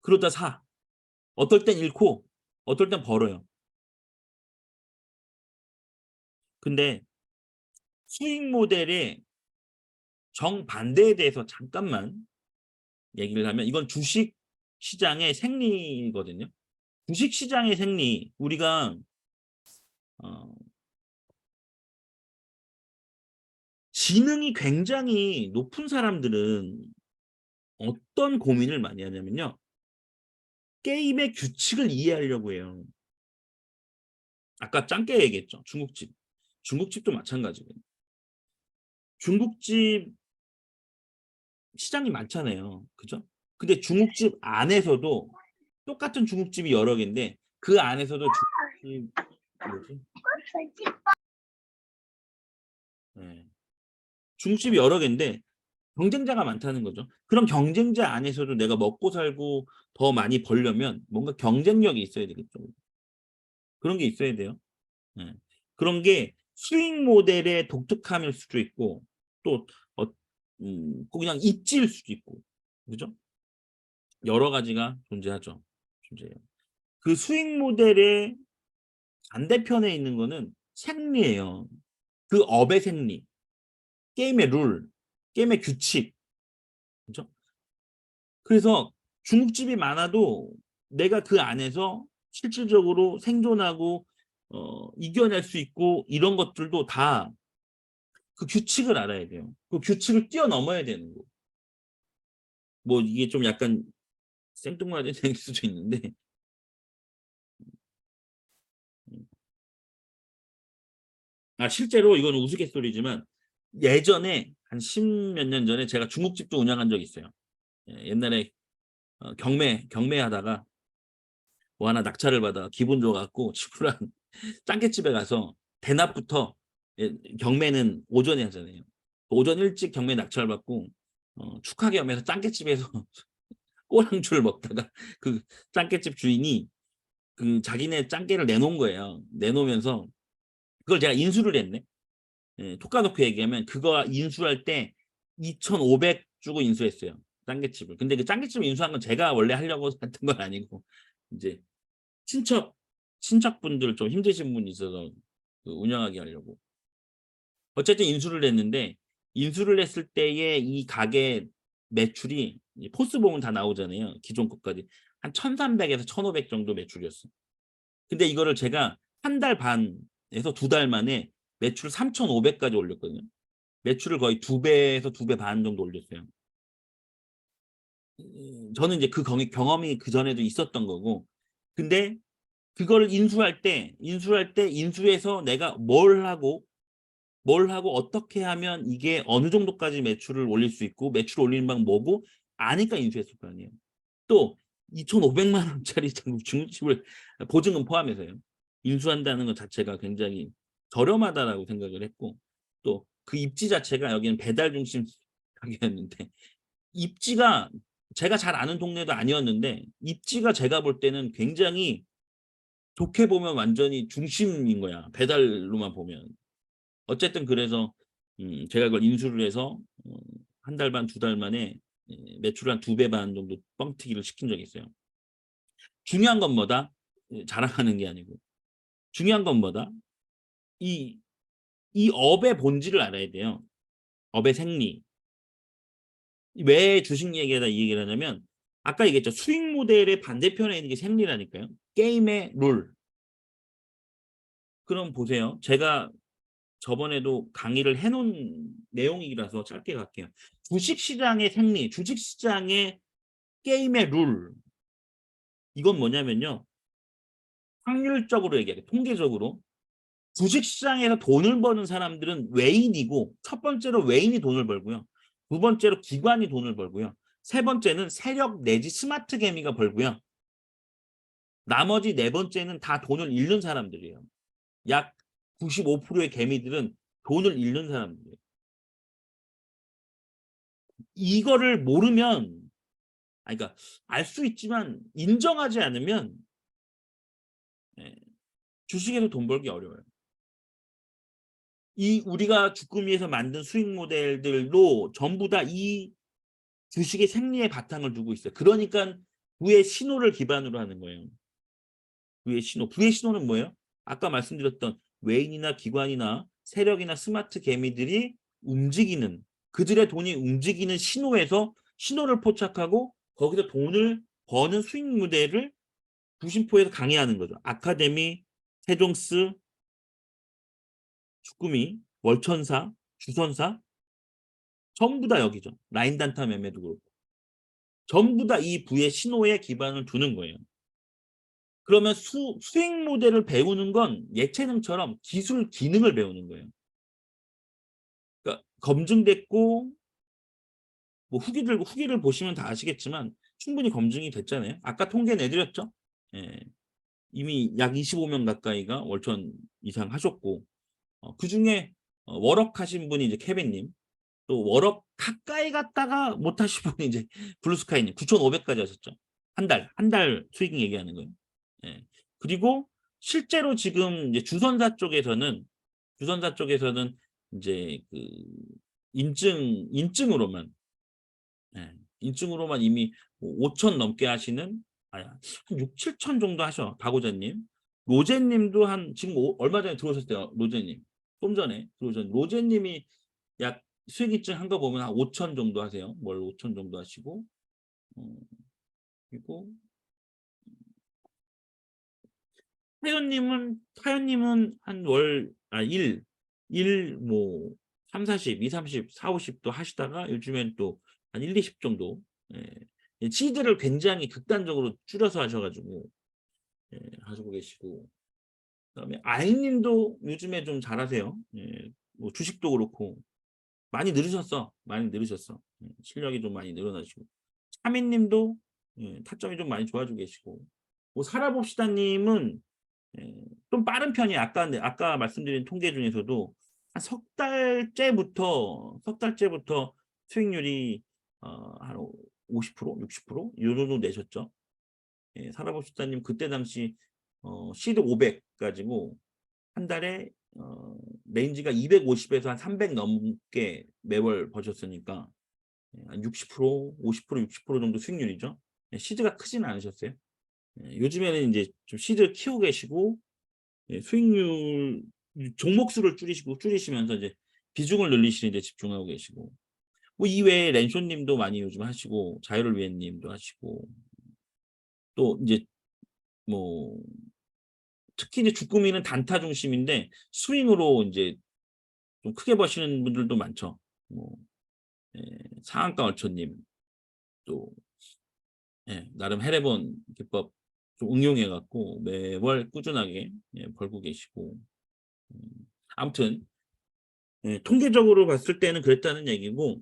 그러다 사. 어떨 땐 잃고, 어떨 땐 벌어요. 근데 수익 모델의 정반대에 대해서 잠깐만 얘기를 하면 이건 주식 시장의 생리거든요. 주식 시장의 생리, 우리가 어, 지능이 굉장히 높은 사람들은 어떤 고민을 많이 하냐면요. 게임의 규칙을 이해하려고 해요. 아까 짱깨 얘기했죠. 중국집. 중국집도 마찬가지고요. 중국집 시장이 많잖아요. 그죠? 근데 중국집 안에서도 똑같은 중국집이 여러 개인데 그 안에서도 중국집 뭐지? 네. 중국집이 여러 개인데 경쟁자가 많다는 거죠. 그럼 경쟁자 안에서도 내가 먹고 살고 더 많이 벌려면 뭔가 경쟁력이 있어야 되겠죠. 그런 게 있어야 돼요. 예. 그런 게 수익 모델의 독특함일 수도 있고 또 어 그냥 입지일 수도 있고. 그죠? 여러 가지가 존재하죠. 존재해요. 그 수익 모델의 반대편에 있는 거는 생리예요. 그 업의 생리, 게임의 룰, 게임의 규칙. 그죠? 그래서 중국집이 많아도 내가 그 안에서 실질적으로 생존하고 이겨낼 수 있고 이런 것들도 다 그 규칙을 알아야 돼요. 그 규칙을 뛰어넘어야 되는 거. 뭐 이게 좀 약간 생뚱맞은 얘기일 수도 있는데 음 실제로 이거는 우스갯소리지만 예전에 한 십몇 년 전에 제가 중국집도 운영한 적이 있어요. 예 옛날에 경매하다가 뭐 하나 낙찰을 받아 기분 좋아 갖고 친구랑 짱깨집에 가서 대낮부터 예 경매는 오전에 하잖아요. 오전 일찍 경매 낙찰 받고 축하 겸해서 짱깨집에서 꼬랑주를 먹다가 그 짱깨집 주인이 그 자기네 짱깨를 내놓은 거예요. 내놓으면서 그걸 제가 인수를 했네. 예 톡 까놓고 얘기하면 그거 인수할 때 2,500 주고 인수했어요, 짱깨집을. 근데 그 짱깨집을 인수한 건 제가 원래 하려고 했던 건 아니고 인제 친척 친척분들 좀 힘드신 분이 있어서 그 운영하게 하려고. 어쨌든 인수를 했는데 인수를 했을 때의 이 가게 매출이 이 포스 보면 다 나오잖아요, 기존 것까지. 한 1,300 에서 1,500 정도 매출이었어. 근데 이거를 제가 한 달 반에서 2달 만에 매출을 3,500 까지 올렸거든요. 매출을 거의 2 배에서 2배 반 정도 올렸어요. 저는 이제 그 경험이 그전에도 있었던 거고. 근데 그거를 인수할 때 인수해서 내가 뭘 하고 어떻게 하면 이게 어느 정도까지 매출을 올릴 수 있고 매출을 올리는 방법 뭐고 아니까 인수했을 거 아니에요. 또 2,500만 원짜리 중국집을 보증금 포함해서요. 인수한다는 것 자체가 굉장히 저렴하다라고 생각을 했고 또 그 입지 자체가 여기는 배달 중심 가게였는데 입지가 제가 잘 아는 동네도 아니었는데 입지가 제가 볼 때는 굉장히 좋게 보면 완전히 중심인 거야, 배달로만 보면. 어쨌든 그래서 제가 그걸 인수를 해서 한 달 반, 두 달 만에 매출을 한 2배 반 정도 뻥튀기를 시킨 적이 있어요. 중요한 건 뭐다? 자랑하는 게 아니고. 중요한 건 뭐다? 이 업의 본질을 알아야 돼요. 업의 생리. 왜 주식 얘기하다 이 얘기를 하냐면 아까 얘기했죠. 수익 모델의 반대편에 있는 게 생리라니까요. 게임의 룰. 그럼 보세요. 제가 저번에도 강의를 해 놓은 내용이라서 짧게 갈게요. 주식시장의 생리, 주식시장의 게임의 룰. 이건 뭐냐면요. 확률적으로 얘기해요. 통계적으로. 주식시장에서 돈을 버는 사람들은 외인이고 첫 번째로 외인이 돈을 벌고요. 두 번째로 기관이 돈을 벌고요. 세 번째는 세력 내지 스마트 개미가 벌고요. 나머지 네 번째는 다 돈을 잃는 사람들이에요. 약 95%의 개미들은 돈을 잃는 사람들이에요. 이거를 모르면 그러니까 알 수 있지만 인정하지 않으면 예, 주식에서 돈 벌기 어려워요. 이 우리가 주꾸미에서 만든 수익 모델들도 전부 다 이 주식의 생리의 바탕을 두고 있어요. 그러니까 부의 신호를 기반으로 하는 거예요. 부의 신호. 부의 신호는 뭐예요? 아까 말씀드렸던 외인이나 기관이나 세력이나 스마트 개미들이 움직이는 그들의 돈이 움직이는 신호에서 신호를 포착하고 거기서 돈을 버는 수익 모델을 부심포에서 강의하는 거죠. 아카데미, 세종스, 주꾸미, 월천사, 주선사 전부 다 여기죠. 라인 단타 매매도 그렇고. 전부 다 이 부의 신호에 기반을 두는 거예요. 그러면 수익 모델을 배우는 건 예체능처럼 기술 기능을 배우는 거예요. 그러니까 검증됐고 뭐 후기를 보시면 다 아시겠지만 충분히 검증이 됐잖아요. 아까 통계 내드렸죠. 예, 이미 약 25명 가까이가 월천 이상 하셨고 그중에 워럭 하신 분이 이제 케빈님 또 워럭 가까이 갔다가 못 하신 분이 이제 블루스카이님 9,500까지 하셨죠. 한 달 수익 얘기하는 거예요. 예. 그리고 실제로 지금 이제 주선사 쪽에서는 이제 그 인증으로만 인증으로만 이미 5천 넘게 하시는 아니 한 6-7천 정도 하셔. 박오자님. 로제님도 한 지금 얼마 전에 들어오셨대요. 로제님. 좀 전에 들어오셨 로제님이 약 수익 인증 한 거 보면 한 5천 정도 하세요. 월 5천 정도 하시고 어, 그리고 타연님은 한 일 뭐 3-40, 2-30, 4-50도 하시다가 요즘엔 또 한 1-20 정도 시드를 굉장히 극단적으로 줄여서 하셔 가지고 하시고 계시고 그다음에 아이님도 요즘에 좀 잘하세요. 뭐 주식도 그렇고 많이 늘으셨어. 많이 늘으셨어. 실력이 좀 많이 늘어나시고 차민님도 타점이 좀 많이 좋아지고 계시고 뭐 살아봅시다님은 좀 빠른 편이에요. 아까 말씀드린 통계 중에서도 한 석 달째부터 수익률이 한 50%, 60%요 정도 내셨죠. 살아봅시다님 그때 당시 시드 500 가지고 한 달에 레인지가 250에서 한 300 넘게 매월 버셨으니까 한 60%, 50%, 60% 정도 수익률이죠. 시드가 크지는 않으셨어요. 요즘에는 이제 좀 시드 키우고 계시고 수익률 종목 수를 줄이시면서 이제 비중을 늘리시는 데 집중하고 계시고 뭐 이외에 렌쇼 님도 많이 요즘 하시고 자유를 위해 님도 하시고 또 이제 뭐 특히 이제 주꾸미는 단타 중심인데 스윙으로 이제 좀 크게 버시는 분들도 많죠. 뭐 예, 상한가 얼처님 또 나름 해례본 기법 좀 응용해 갖고 매월 꾸준하게 벌고 계시고 음, 아무튼 예, 통계적으로 봤을 때는 그랬다는 얘기고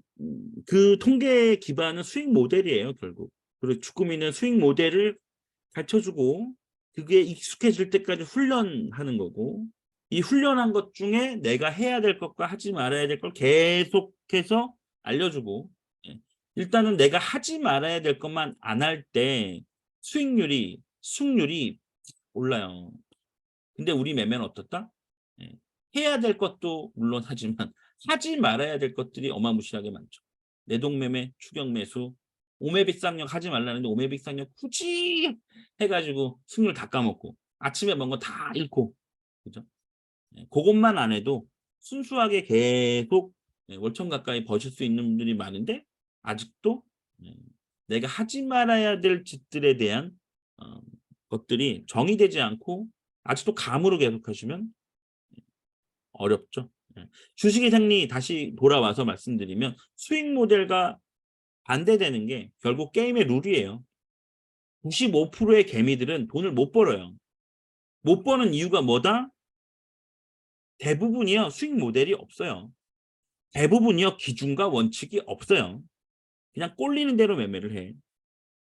그 통계 기반은 수익 모델이에요, 결국. 그리고 주꾸미는 수익 모델을 가르쳐 주고 그게 익숙해질 때까지 훈련하는 거고 이 훈련한 것 중에 내가 해야 될 것과 하지 말아야 될 걸 계속해서 알려주고 예. 일단은 내가 하지 말아야 될 것만 안 할 때 수익률이 수익률이 올라요. 근데 우리 매매는 어떻다? 예. 해야 될 것도 물론 하지만 하지 말아야 될 것들이 어마무시하게 많죠. 내동매매, 추격매수, 오매빅상력 하지 말라는데 오매빅상력 굳이 해 가지고 승률 다 까먹고 아침에 먹은 거 다 잃고 그죠? 예. 고것만 안 해도 순수하게 계속 예 월천 가까이 버실 수 있는 분들이 많은데 아직도 예 내가 하지 말아야 될 짓들에 대한 어 것들이 정의되지 않고 아직도 감으로 계속하시면 어렵죠. 예. 주식의 생리 다시 돌아와서 말씀드리면 수익 모델과 반대되는 게 결국 게임의 룰이에요. 95%의 개미들은 돈을 못 벌어요. 못 버는 이유가 뭐다? 대부분이요. 수익 모델이 없어요. 대부분이요. 기준과 원칙이 없어요. 그냥 꼴리는 대로 매매를 해.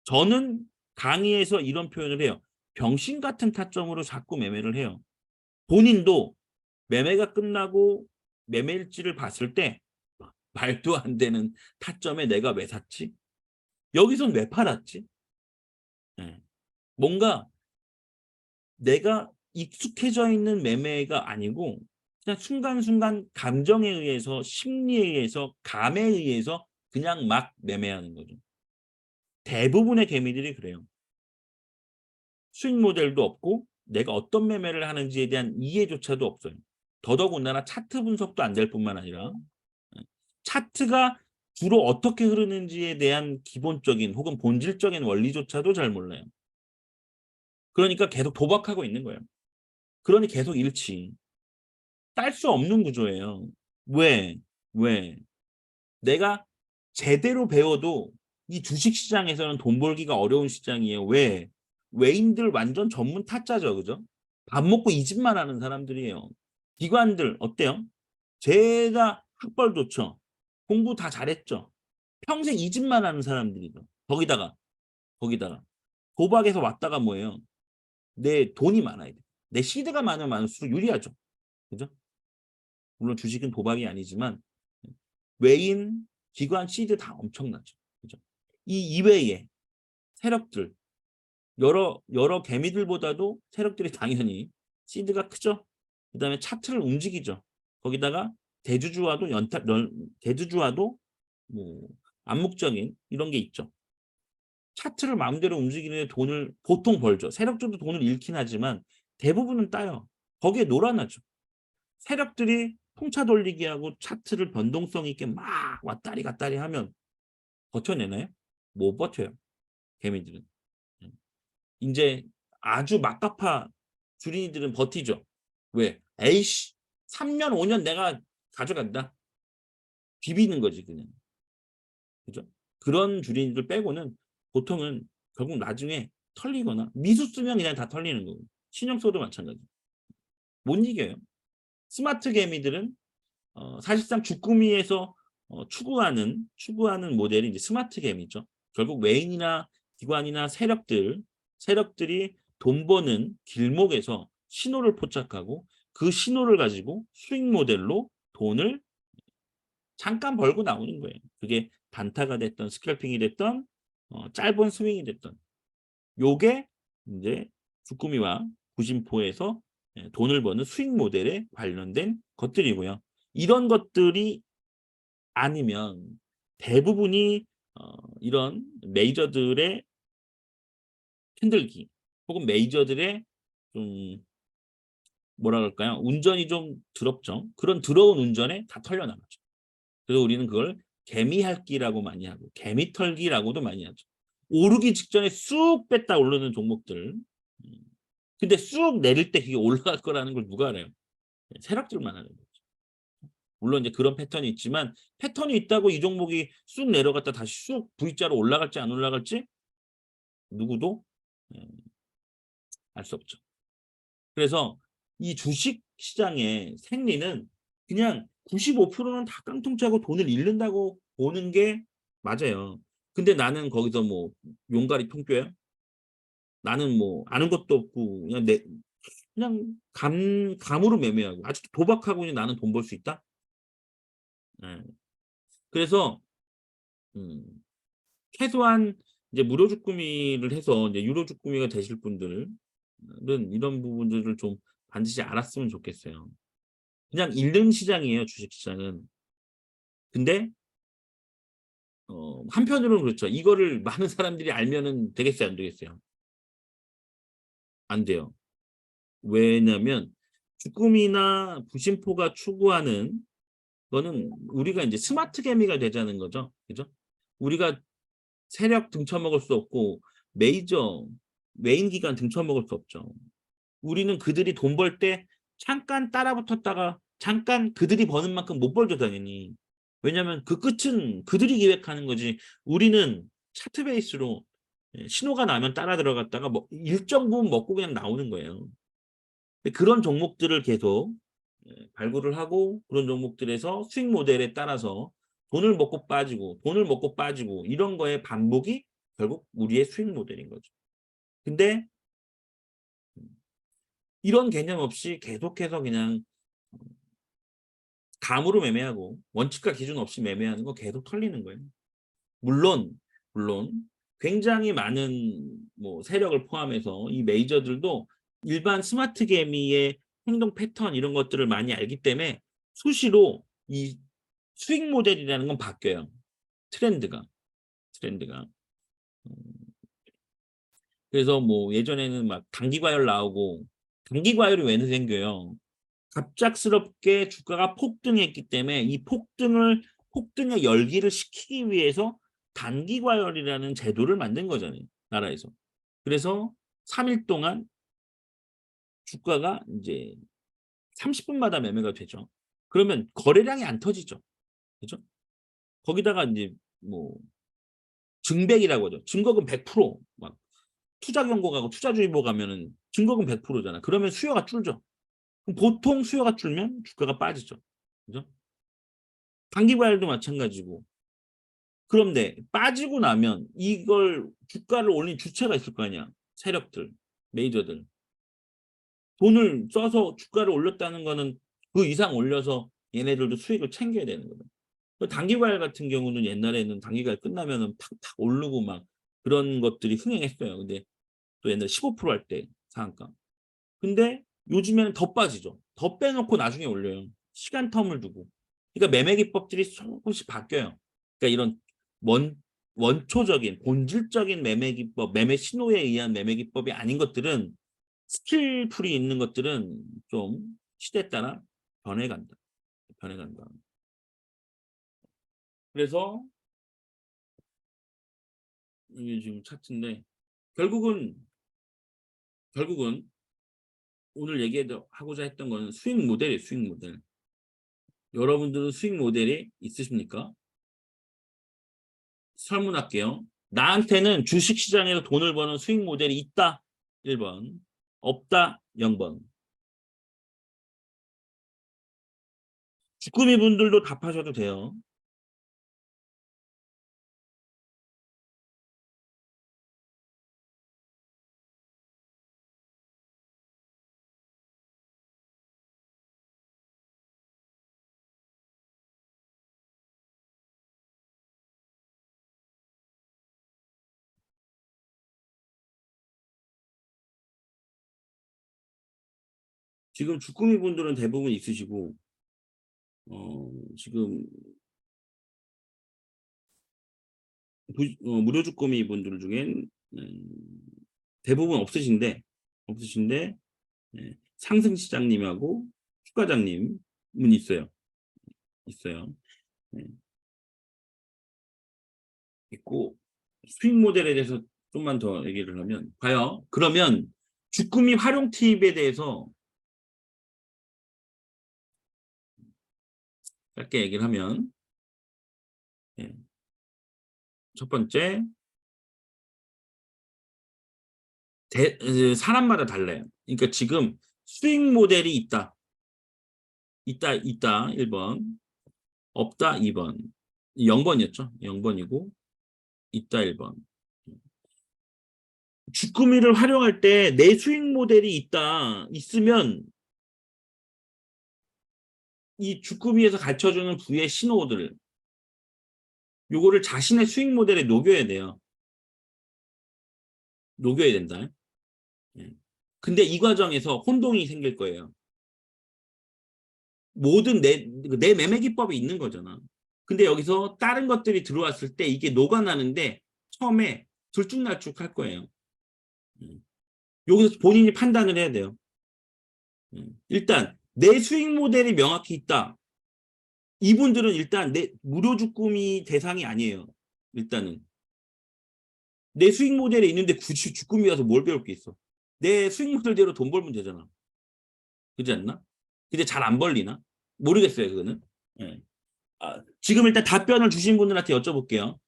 저는 강의에서 이런 표현을 해요. 병신 같은 타점으로 자꾸 매매를 해요. 본인도 매매가 끝나고 매매일지를 봤을 때 말도 안 되는 타점에 내가 왜 샀지? 여기선 왜 팔았지? 예. 뭔가 내가 익숙해져 있는 매매가 아니고 그냥 순간순간 감정에 의해서 심리에 의해서 감에 의해서 그냥 막 매매하는 거죠. 대부분의 개미들이 그래요. 수익 모델도 없고 내가 어떤 매매를 하는지에 대한 이해조차도 없어요. 더더군다나 차트 분석도 안 될 뿐만 아니라 예. 차트가 주로 어떻게 흐르는지에 대한 기본적인 혹은 본질적인 원리조차도 잘 몰라요. 그러니까 계속 도박하고 있는 거예요. 그러니 계속 잃지. 딸 수 없는 구조예요. 왜? 왜? 내가 제대로 배워도 이 주식 시장에서는 돈 벌기가 어려운 시장이에요. 왜? 외인들 완전 전문 타짜죠. 그죠? 밥 먹고 이 짓만 하는 사람들이에요. 기관들 어때요? 죄다 학벌 좋죠. 공부 다 잘했죠. 평생 이 짓만 하는 사람들이죠. 거기다가 도박에서 왔다가 뭐예요? 내 돈이 많아야 돼. 내 시드가 많으면 많을수록 유리하죠. 그죠? 물론 주식은 도박이 아니지만 외인, 기관, 시드 다 엄청나죠. 그죠? 이 이외에 세력들 여러 개미들보다도 세력들이 당연히 시드가 크죠. 그다음에 차트를 움직이죠. 거기다가 대주주와도 대주주와도 뭐 암묵적인 이런 게 있죠. 차트를 마음대로 움직이는 돈을 보통 벌죠. 세력들도 돈을 잃긴 하지만 대부분은 따요. 거기에 놀아나죠. 세력들이 통차 돌리기 하고 차트를 변동성 있게 막 왔다리 갔다리 하면 버텨내나요? 못 버텨요, 개미들은. 음. 인제 아주 막가파 주린이들은 버티죠. 왜? '에이씨 3 년, 5년 내가 가져간다.' 비비는 거지 그냥. 그죠? 그런 주린이들 빼고는 보통은 결국 나중에 털리거나 미수 쓰면 그냥 다 털리는 거고 신용 써도 마찬가지. 못 이겨요. 스마트 개미들은 사실상 주꾸미에서 추구하는 모델이 이제 스마트 개미죠. 결국 외인이나 기관이나 세력들이 돈 버는 길목에서 신호를 포착하고 그 신호를 가지고 수익 모델로 돈을 잠깐 벌고 나오는 거예요. 그게 단타가 됐든 스캘핑이 됐든 짧은 스윙이 됐든. 요게 인제 주꾸미와 구심포에서 예 돈을 버는 수익 모델에 관련된 것들이고요. 이런 것들이 아니면 대부분이 이런 메이저들의 흔들기 혹은 메이저들의 좀 뭐라 그럴까요? 운전이 좀 더럽죠. 그런 더러운 운전에 다 털려 나가죠. 그래서 우리는 그걸 개미핥기라고 많이 하고 개미털기라고도 많이 하죠. 오르기 직전에 쑥 뺐다 오르는 종목들. 근데 쑥 내릴 때 그게 올라갈 거라는 걸 누가 알아요? 세력들만 아는 거죠. 물론 이제 그런 패턴이 있지만 패턴이 있다고 이 종목이 쑥 내려갔다 다시 쑥 V자로 올라갈지 안 올라갈지 누구도 예 알 수 없죠. 그래서 이 주식 시장의 생리는 그냥 95%는 다 깡통차고 돈을 잃는다고 보는 게 맞아요. 근데 나는 거기서 뭐 용가리 통뼈야? 나는 뭐 아는 것도 없고 그냥 감으로 매매하고 아직도 도박하고 그냥 나는 돈 벌 수 있다? 예. 그래서 음 최소한 이제 무료 주꾸미를 해서 이제 유료 주꾸미가 되실 분들은 이런 부분들을 좀 반드시 알았으면 좋겠어요. 그냥 잃는 시장이에요, 주식 시장은. 근데 한편으로는 그렇죠. 이거를 많은 사람들이 알면은 되겠어요, 안 되겠어요? 안 돼요. 왜냐면 주꾸미나 부심포가 추구하는 거는 우리가 인제 스마트 개미가 되자는 거죠. 그죠? 우리가 세력 등쳐먹을 수 없고 메이저 메인 기관 등쳐먹을 수 없죠. 우리는 그들이 돈 벌 때 잠깐 따라 붙었다가 잠깐 그들이 버는 만큼 못 벌죠 당연히. 왜냐하면 그 끝은 그들이 기획하는 거지 우리는 차트 베이스로 신호가 나면 따라 들어갔다가 뭐 일정 부분 먹고 그냥 나오는 거예요. 근데 그런 종목들을 계속 발굴을 하고 그런 종목들에서 수익 모델에 따라서 돈을 먹고 빠지고 돈을 먹고 빠지고 이런 거의 반복이 결국 우리의 수익 모델인 거죠. 근데 이런 개념 없이 계속해서 그냥 감으로 매매하고 원칙과 기준 없이 매매하는 거 계속 털리는 거예요. 물론, 물론 굉장히 많은 뭐 세력을 포함해서 이 메이저들도 일반 스마트 개미의 행동 패턴 이런 것들을 많이 알기 때문에 수시로 이 수익 모델이라는 건 바뀌어요. 트렌드가. 트렌드가. 음 그래서 뭐 예전에는 막 단기 과열 나오고 단기 과열이 왜 생겨요? 갑작스럽게 주가가 폭등했기 때문에 이 폭등의 열기를 식히기 위해서 단기 과열이라는 제도를 만든 거잖아요, 나라에서. 그래서 3일 동안 주가가 인제 30 분마다 매매가 되죠. 그러면 거래량이 안 터지죠. 그죠? 거기다가 인제 뭐 증백이라고 하죠. 증거금 100%막 투자 경고가고 투자주의보 가면은 증거금 100% 잖아. 그러면 수요가 줄죠. 그럼 보통 수요가 줄면 주가가 빠지죠. 그죠? 단기 과열도 마찬가지고. 그런데 빠지고 나면 이걸 주가를 올린 주체가 있을 거 아니야. 세력들, 메이저들. 돈을 써서 주가를 올렸다는 거는 그 이상 올려서 얘네들도 수익을 챙겨야 되는 거죠. 그 단기 과열 같은 경우는 옛날에는 단기 과열 끝나면은 팍팍 오르고 막 그런 것들이 흥행했어요. 근데 또 옛날에 15% 할 때 상한가. 근데 요즘에는 더 빠지죠. 더 빼놓고 나중에 올려요. 시간 텀을 두고. 그러니까 매매 기법들이 조금씩 바뀌어요. 그러니까 이런 원 원초적인 본질적인 매매 기법, 매매 신호에 의한 매매 기법이 아닌 것들은 스킬풀이 있는 것들은 좀 시대에 따라 변해간다. 변해간다. 그래서 이게 지금 차트인데 결국은 결국은 오늘 하고자 했던 거는 수익 모델이에요, 수익 모델. 여러분들은 수익 모델이 있으십니까? 설문할게요. 나한테는 주식 시장에서 돈을 버는 수익 모델이 있다. 1번. 없다. 0번. 주꾸미 분들도 답하셔도 돼요. 지금 주꾸미 분들은 대부분 있으시고 지금 무료 주꾸미 분들 중엔 대부분 없으신데 상승 시장님하고 추가장님은 있어요. 있어요. 네. 있고 수익 모델에 대해서 좀만 더 얘기를 하면 봐요. 그러면 주꾸미 활용 팁에 대해서 짧게 얘기를 하면 예. 첫 번째 사람마다 달라요. 그러니까 지금 수익 모델이 있다. 있다 1번. 없다 2번. 0번이었죠. 0번이고 있다 1번. 주꾸미를 활용할 때 내 수익 모델이 있으면 이 주꾸미에서 가르쳐주는 부의 신호들 요거를 자신의 수익 모델에 녹여야 돼요. 녹여야 된다. 근데 이 과정에서 혼동이 생길 거예요. 모든 내 매매 기법이 있는 거잖아. 근데 여기서 다른 것들이 들어왔을 때 이게 녹아나는데 처음에 들쭉날쭉 할 거예요. 여기서 본인이 판단을 해야 돼요. 일단 내 수익 모델이 명확히 있다. 이분들은 일단 내 무료 주꾸미 대상이 아니에요. 일단은 내 수익 모델이 있는데 굳이 주꾸미 가서 뭘 배울 게 있어. 내 수익 모델대로 돈 벌면 되잖아. 그렇지 않나? 근데 잘 안 벌리나? 모르겠어요, 그거는. 예. 지금 일단 답변을 주신 분들한테 여쭤볼게요.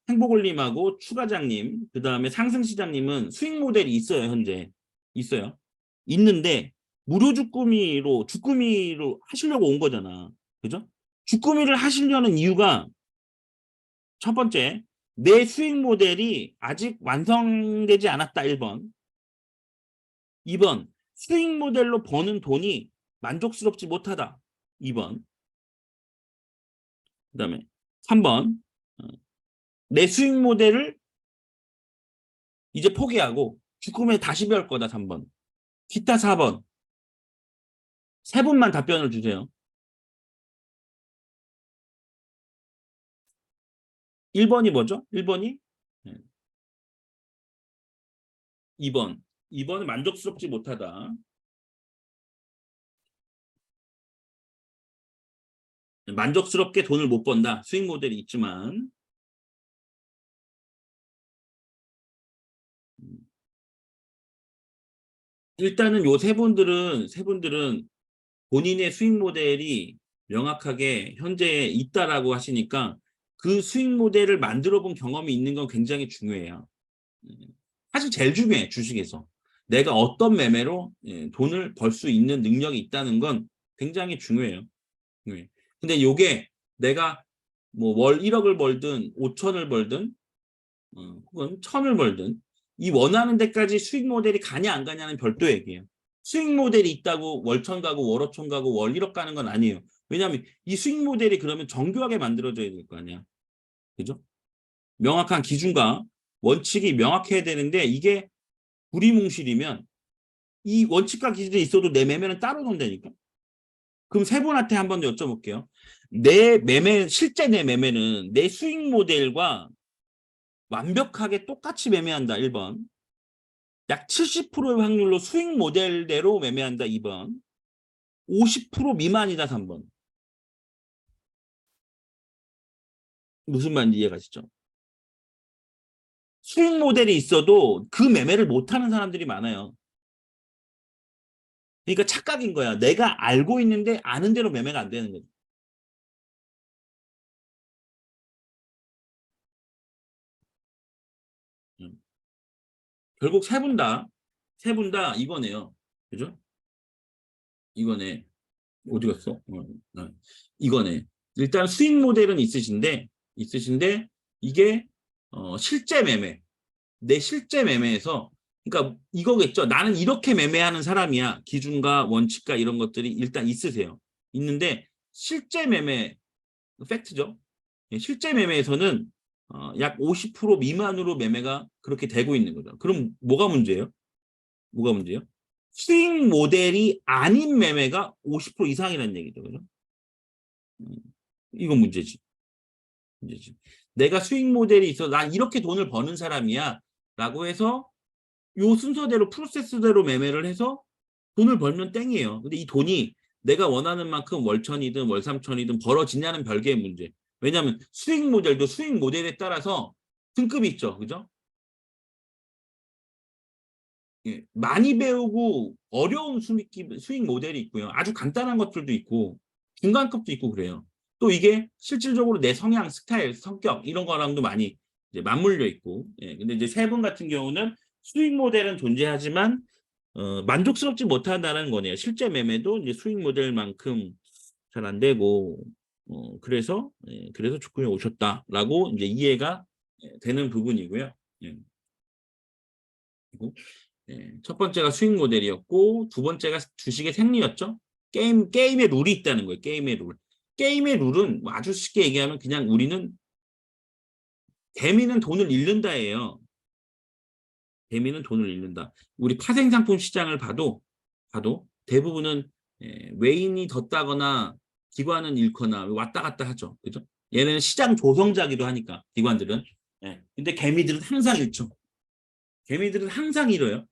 행복을님하고 추가장님, 그 다음에 상승시장님은 수익 모델이 있어요, 현재. 있어요. 있는데, 무료 주꾸미로 하시려고 온 거잖아. 그죠? 주꾸미를 하시려는 이유가 첫 번째, 내 수익 모델이 아직 완성되지 않았다, 1번. 2번, 수익 모델로 버는 돈이 만족스럽지 못하다, 2번. 그 다음에 3번, 내 수익 모델을 이제 포기하고 주꾸미에 다시 배울 거다, 3번. 기타 4번. 세 분만 답변을 주세요. 1번이 뭐죠? 1번이? 2번. 2번은 만족스럽지 못하다. 만족스럽게 돈을 못 번다. 수익 모델이 있지만. 일단은 요 세 분들은 본인의 수익 모델이 명확하게 현재 있다라고 하시니까 그 수익 모델을 만들어 본 경험이 있는 건 굉장히 중요해요. 사실 제일 중요해, 주식에서. 내가 어떤 매매로 돈을 벌 수 있는 능력이 있다는 건 굉장히 중요해요. 근데 요게 내가 뭐 월 1억을 벌든 5천을 벌든 혹은 1,000을 벌든 이 원하는 데까지 수익 모델이 가냐 안 가냐는 별도 얘기예요. 수익 모델이 있다고 월천 가고 월오천 가고 월 1억 가는 건 아니에요. 왜냐하면 이 수익 모델이 그러면 정교하게 만들어져야 될 거 아니야. 그죠? 명확한 기준과 원칙이 명확해야 되는데 이게 구리뭉실이면 이 원칙과 기준이 있어도 내 매매는 따로 논다니까. 그럼 세 분한테 한번 여쭤볼게요. 실제 내 매매는 내 수익 모델과 완벽하게 똑같이 매매한다. 1번. 약 70%의 확률로 수익 모델대로 매매한다. 2번. 50% 미만이다. 3번. 무슨 말인지 이해가시죠? 수익 모델이 있어도 그 매매를 못하는 사람들이 많아요. 그러니까 착각인 거야. 내가 알고 있는데 아는 대로 매매가 안 되는 거지. 결국 세 분 다 이거네요. 그죠? 이거네. 어디 갔어? 이거네. 일단 수익 모델은 있으신데 이게 실제 매매, 내 실제 매매에서 그러니까 이거겠죠. 나는 이렇게 매매하는 사람이야. 기준과 원칙과 이런 것들이 일단 있으세요. 있는데 실제 매매 팩트죠. 실제 매매에서는 약 50% 미만으로 매매가 그렇게 되고 있는 거죠. 그럼 뭐가 문제예요? 뭐가 문제예요? 수익 모델이 아닌 매매가 50% 이상이라는 얘기죠. 그죠? 이건 문제지. 문제지. 내가 수익 모델이 있어. 난 이렇게 돈을 버는 사람이야. 라고 해서 요 순서대로 프로세스대로 매매를 해서 돈을 벌면 땡이에요. 근데 이 돈이 내가 원하는 만큼 월천이든 월삼천이든 벌어지냐는 별개의 문제. 왜냐하면 수익 모델도 수익 모델에 따라서 등급이 있죠. 그죠? 예, 많이 배우고 어려운 수익 모델이 있고요. 아주 간단한 것들도 있고 중간급도 있고 그래요. 또 이게 실질적으로 내 성향, 스타일, 성격 이런 거랑도 많이 이제 맞물려 있고. 예, 근데 이제 세 분 같은 경우는 수익 모델은 존재하지만 만족스럽지 못하다는 거네요. 실제 매매도 이제 수익 모델만큼 잘 안 되고, 그래서 주권이 오셨다라고 이제 이해가 되는 부분이고요. 예. 그리고 첫 번째가 수익 모델이었고, 두 번째가 주식의 생리였죠. 게임의 룰이 있다는 거예요. 게임의 룰. 게임의 룰은 뭐 아주 쉽게 얘기하면 그냥 우리는 개미는 돈을 잃는다예요. 개미는 돈을 잃는다. 우리 파생상품 시장을 봐도 대부분은 외인이 덧다거나 기관은 잃거나 왔다 갔다 하죠. 그죠? 얘네는 시장 조성자기도 하니까 기관들은. 예. 근데 개미들은 항상 잃죠. 개미들은 항상 잃어요.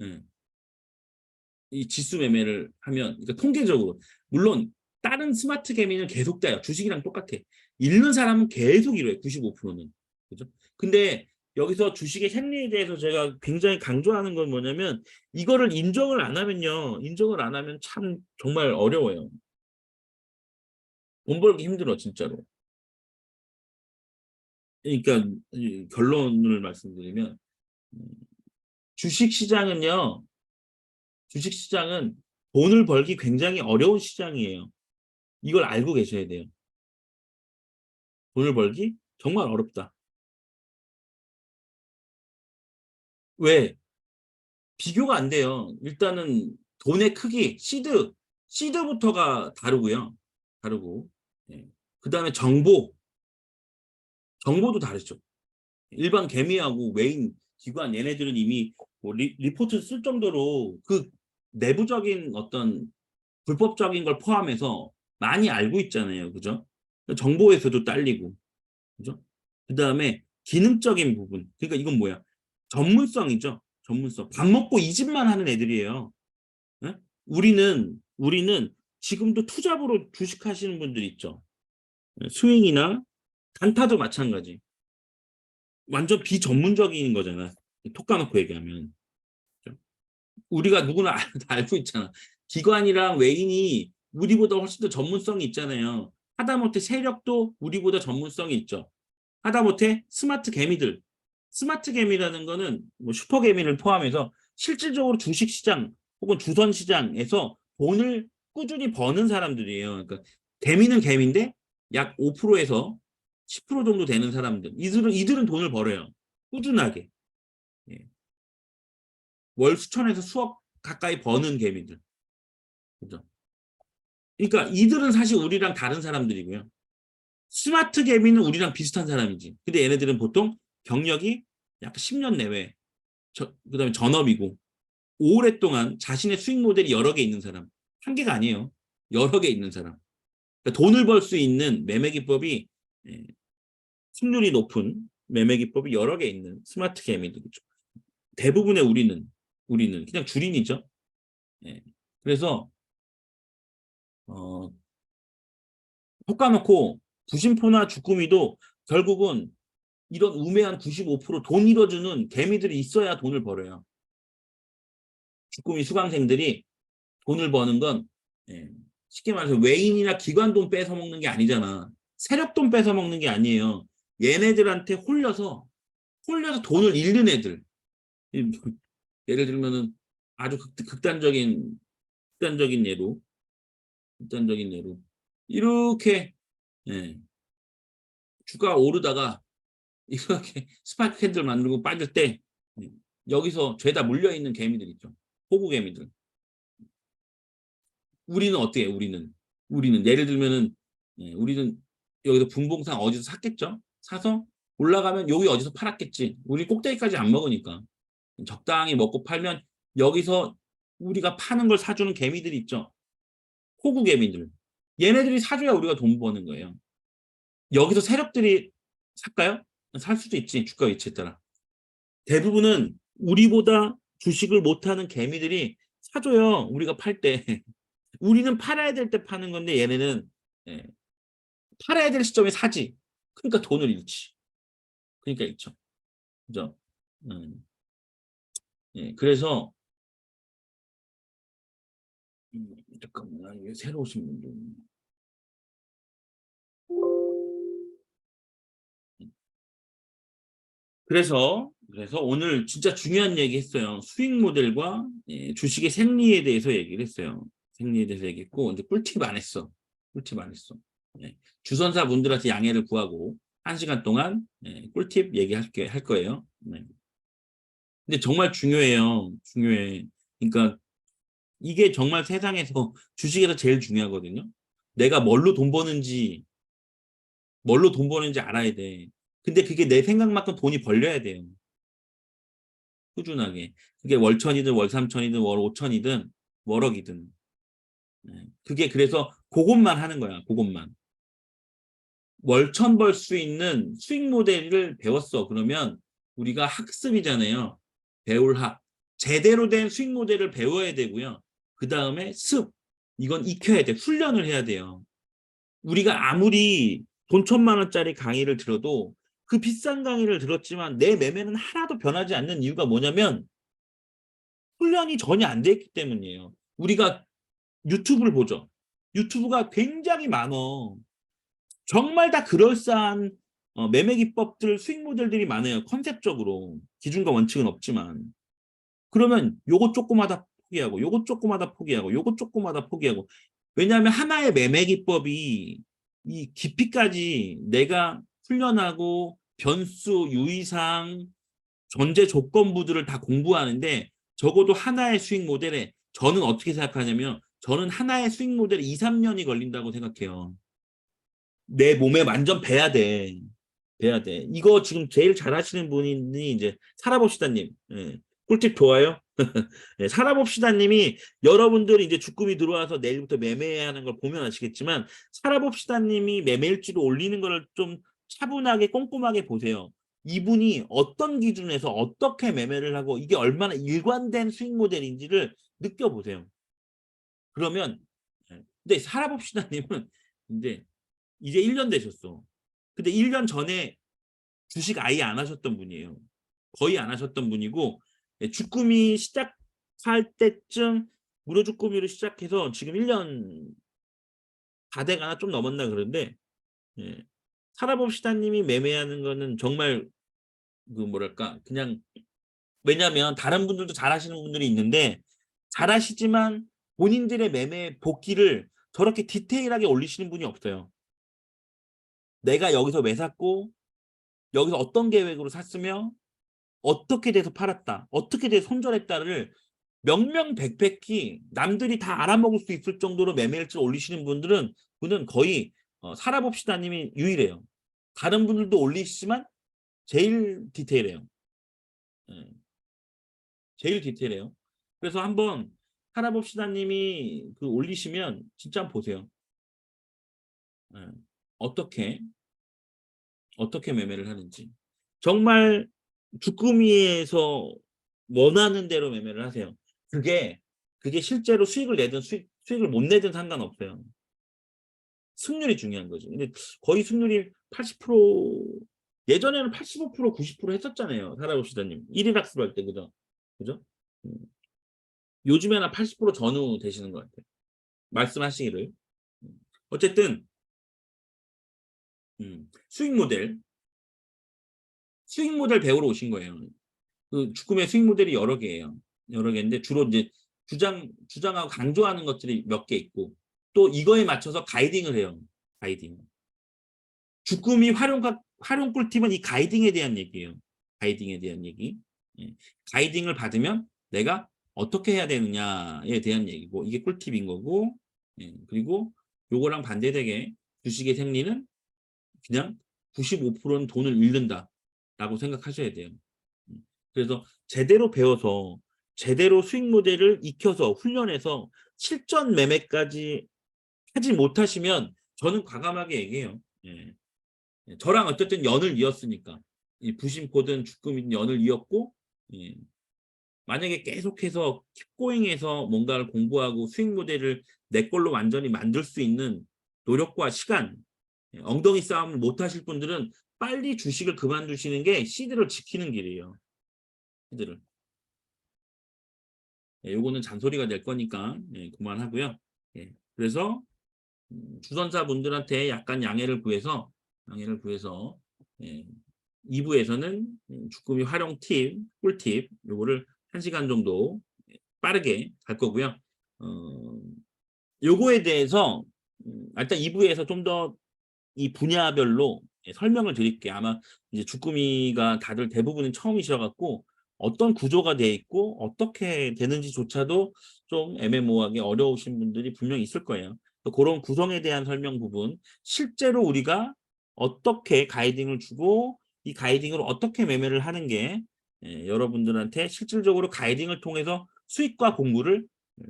예. 이 지수 매매를 하면 그러니까 통계적으로 물론 다른 스마트 개미는 계속 따요. 주식이랑 똑같아. 잃는 사람은 계속 잃어요. 95%는. 그죠? 근데 여기서 주식의 생리에 대해서 제가 굉장히 강조하는 건 뭐냐면 이거를 인정을 안 하면요. 인정을 안 하면 참 정말 어려워요. 돈 벌기 힘들어 진짜로. 그러니까 결론을 말씀드리면 음, 주식 시장은요. 주식 시장은 돈을 벌기 굉장히 어려운 시장이에요. 이걸 알고 계셔야 돼요. 돈을 벌기 정말 어렵다. 왜? 비교가 안 돼요. 일단은 돈의 크기, 시드부터가 다르고요. 다르고. 예. 그다음에 정보도 다르죠. 일반 개미하고 외인 기관 얘네들은 이미 뭐 리포트 쓸 정도로 그 내부적인 어떤 불법적인 걸 포함해서 많이 알고 있잖아요. 그죠? 정보에서도 딸리고. 그죠? 그다음에 기능적인 부분. 그러니까 이건 뭐야? 전문성이죠. 전문성. 밥 먹고 이 집만 하는 애들이에요. 예? 우리는 지금도 투잡으로 주식하시는 분들 있죠. 예, 스윙이나 단타도 마찬가지. 완전 비전문적인 거잖아. 톡 까놓고 얘기하면. 그죠? 우리가 누구나 다 알고 있잖아. 기관이랑 외인이 우리보다 훨씬 더 전문성이 있잖아요. 하다못해 세력도 우리보다 전문성이 있죠. 하다못해 스마트 개미라는 거는 뭐 슈퍼 개미를 포함해서 실질적으로 주식 시장 혹은 주선 시장에서 돈을 꾸준히 버는 사람들이에요. 그러니까 개미는 개미인데 약 5%에서 10% 정도 되는 사람들. 이들은 돈을 벌어요. 꾸준하게. 예. 월 수천에서 수억 가까이 버는 개미들. 그죠? 그러니까 이들은 사실 우리랑 다른 사람들이고요. 스마트 개미는 우리랑 비슷한 사람이지. 근데 얘네들은 보통 경력이 약 10년 내외, 그다음에 전업이고 오랫동안 자신의 수익 모델이 여러 개 있는 사람. 한 개가 아니에요. 여러 개 있는 사람. 그러니까 돈을 벌 수 있는 매매 기법이 예, 승률이 높은 매매 기법이 여러 개 있는 스마트 개미들이죠. 대부분의 우리는 그냥 줄인이죠. 예. 그래서 어, 톡까놓고 부심포나 주꾸미도 결국은 이런 우매한 95%돈 잃어주는 개미들이 있어야 돈을 벌어요. 주꾸미 수강생들이 돈을 버는 건 예, 쉽게 말해서 외인이나 기관 돈 뺏어 먹는 게 아니잖아. 세력 돈 뺏어 먹는 게 아니에요. 얘네들한테 홀려서 돈을 잃는 애들. 예를 들면은 아주 극단적인 예로 극단적인 예로 이렇게 예, 주가 오르다가 이렇게 스파이크 캔들 만들고 빠질 때 예, 여기서 죄다 물려 있는 개미들 있죠. 호구 개미들. 우리는 어떻게 해요? 우리는 예를 들면은 우리는 여기서 분봉상 어디서 샀겠죠? 사서 올라가면 여기 어디서 팔았겠지. 우리 꼭대기까지 안 먹으니까 적당히 먹고 팔면 여기서 우리가 파는 걸 사주는 개미들이 있죠. 호구 개미들. 얘네들이 사줘야 우리가 돈 버는 거예요. 여기서 세력들이 살까요? 살 수도 있지. 주가 위치에 따라. 대부분은 우리보다 주식을 못하는 개미들이 사줘요. 우리가 팔 때. 우리는 팔아야 될 때 파는 건데 얘네는 예, 팔아야 될 시점에 사지. 그러니까 돈을 잃지. 그러니까 잃죠. 그죠? 예, 그래서 잠깐만 이게 새로 오신 분들. 그래서 그래서 오늘 진짜 중요한 얘기 했어요. 수익 모델과 주식의 생리에 대해서 얘기를 했어요. 생리에 대해서 얘기했고 이제 꿀팁 안 했어. 꿀팁 안 했어. 주선사분들한테 양해를 구하고 1시간 동안 꿀팁 할 거예요. 네. 근데 정말 중요해요. 중요해. 그러니까 이게 정말 세상에서 주식에서 제일 중요하거든요. 내가 뭘로 돈 버는지 알아야 돼. 근데 그게 내 생각만큼 돈이 벌려야 돼요. 꾸준하게. 그게 월천이든 월삼천이든 월오천이든 월억이든. 그게 그래서 그것만 하는 거야. 그것만. 월천 벌 수 있는 수익 모델을 배웠어. 그러면 우리가 학습이잖아요. 배울 학. 제대로 된 수익 모델을 배워야 되고요. 그다음에 습. 이건 익혀야 돼. 훈련을 해야 돼요. 우리가 아무리 돈 1,000만 원짜리 강의를 들어도 그 비싼 강의를 들었지만 내 매매는 하나도 변하지 않는 이유가 뭐냐면 훈련이 전혀 안 돼 있기 때문이에요. 우리가 유튜브를 보죠. 유튜브가 굉장히 많어. 정말 다 그럴싸한 매매 기법들, 수익 모델들이 많아요. 컨셉적으로. 기준과 원칙은 없지만. 그러면 요것 조금하다 포기하고 요것 조금하다 포기하고 요것 조금하다 포기하고 왜냐하면 하나의 매매 기법이 이 깊이까지 내가 훈련하고 변수, 유의사항, 전제 조건부들을 다 공부하는데 적어도 하나의 수익 모델에 저는 어떻게 생각하냐면 저는 하나의 수익 모델에 2~3년이 걸린다고 생각해요. 내 몸에 완전 배야 돼. 배야 돼. 이거 지금 제일 잘하시는 분이 이제 살아봅시다님. 꿀팁 좋아요? 살아봅시다님이 여러분들이 이제 주금이 들어와서 내일부터 매매해야 하는 걸 보면 아시겠지만 살아봅시다님이 매매일지를 올리는 거를 좀 차분하게 꼼꼼하게 보세요. 이분이 어떤 기준에서 어떻게 매매를 하고 이게 얼마나 일관된 수익 모델인지를 느껴보세요. 그러면 근데 살아봅시다님은 이제 1년 되셨어. 근데 1년 전에 주식 아예 안 하셨던 분이에요. 거의 안 하셨던 분이고 주금이 시작할 때쯤 무료 주금으로 시작해서 지금 1년 다 돼가나 좀 넘었나 그런데 살아봅시다님이 매매하는 거는 정말 그 뭐랄까 그냥 왜냐하면 다른 분들도 잘하시는 분들이 있는데 잘하시지만 본인들의 매매 복귀를 저렇게 디테일하게 올리시는 분이 없어요. 내가 여기서 왜 샀고 여기서 어떤 계획으로 샀으며 어떻게 돼서 팔았다. 어떻게 돼서 손절했다를 명명백백히 남들이 다 알아먹을 수 있을 정도로 매매일지를 올리시는 분은 거의 살아봅시다님이 유일해요. 다른 분들도 올리시지만 제일 디테일해요. 예, 제일 디테일해요. 그래서 한번 살아봅시다님이 그 올리시면 진짜 한번 보세요. 예, 어떻게 매매를 하는지. 정말 주꾸미에서 원하는 대로 매매를 하세요. 그게 실제로 수익을 내든 수익을 못 내든 상관없어요. 승률이 중요한 거죠. 근데 거의 승률이 80% 예전에는 85% 90% 했었잖아요. 살아봅시다님. 1일 학습할 때 그죠? 그죠? 음. 요즘에는 80% 전후 되시는 것 같아요. 말씀하시기를. 어쨌든 수익 모델 배우러 오신 거예요. 그 주금의 수익 모델이 여러 개예요. 여러 개인데 주로 이제 주장하고 강조하는 것들이 몇 개 있고 또 이거에 맞춰서 가이딩을 해요. 가이딩. 주금이 활용 꿀팁은 이 가이딩에 대한 얘기예요. 가이딩에 대한 얘기. 예. 가이딩을 받으면 내가 어떻게 해야 되느냐에 대한 얘기고 이게 꿀팁인 거고 그리고 요거랑 반대되게 주식의 생리는 그냥 95%는 돈을 잃는다라고 생각하셔야 돼요. 그래서 제대로 배워서 제대로 수익 모델을 익혀서 훈련해서 실전 매매까지 하지 못하시면 저는 과감하게 얘기해요. 예. 저랑 어쨌든 연을 이었으니까 이 부심코든 주금이든 연을 이었고 예. 만약에 계속해서 킵고잉해서 뭔가를 공부하고 수익 모델을 내 걸로 완전히 만들 수 있는 노력과 시간 엉덩이 싸움을 못 하실 분들은 빨리 주식을 그만두시는 게 시드를 지키는 길이에요. 시드를. 요거는 잔소리가 될 거니까 그만하고요. 그래서 주선자분들한테 약간 양해를 구해서 예, 2부에서는 주꾸미 활용 팁, 꿀팁 요거를 1시간 정도 빠르게 갈 거고요. 어 요거에 대해서 일단 2부에서 좀 더 이 분야별로 설명을 드릴게요. 아마 이제 주꾸미가 다들 대부분은 처음이셔 갖고 어떤 구조가 돼 있고 어떻게 되는지조차도 좀 애매모호하게 어려우신 분들이 분명히 있을 거예요. 그런 구성에 대한 설명 부분, 실제로 우리가 어떻게 가이딩을 주고 이 가이딩으로 어떻게 매매를 하는 게 여러분들한테 실질적으로 가이딩을 통해서 수익과 공부를 음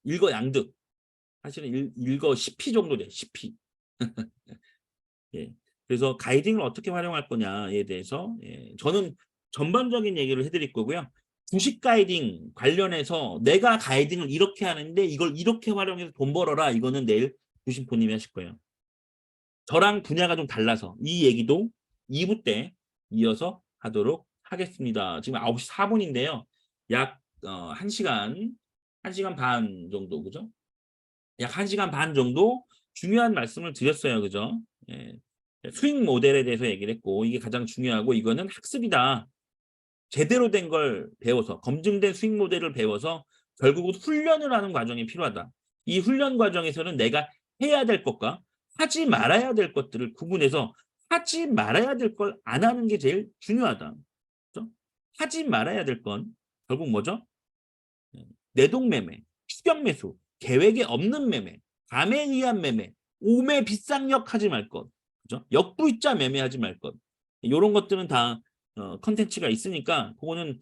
일거양득, 사실은 일거십피 정도 돼요. 십피. 예. 그래서 가이딩을 어떻게 활용할 거냐에 대해서 저는 전반적인 얘기를 해 드릴 거고요. 주식 가이딩 관련해서 "내가 가이딩을 이렇게 하는데 이걸 이렇게 활용해서 돈 벌어라." 이거는 내일 주심포 님이 하실 거예요. 저랑 분야가 좀 달라서 이 얘기도 2부 때 이어서 하도록 하겠습니다. 지금 9시 4 분인데요. 약 1 시간, 1 시간 반 정도, 그죠? 약 1 시간 반 정도 중요한 말씀을 드렸어요. 그죠? 예. 수익 모델에 대해서 얘기를 했고 이게 가장 중요하고 이거는 학습이다. 제대로 된 걸 배워서 검증된 수익 모델을 배워서 결국은 훈련을 하는 과정이 필요하다. 이 훈련 과정에서는 내가 해야 될 것과 하지 말아야 될 것들을 구분해서 하지 말아야 될 걸 안 하는 게 제일 중요하다. 그죠? 하지 말아야 될 건 결국 뭐죠? 내동 매매, 추격 매수, 계획에 없는 매매, 감에 의한 매매, 오매 빗상력 하지 말 것. 그죠? 역부익자 매매하지 말 것. 요런 것들은 다 컨텐츠가 있으니까 그거는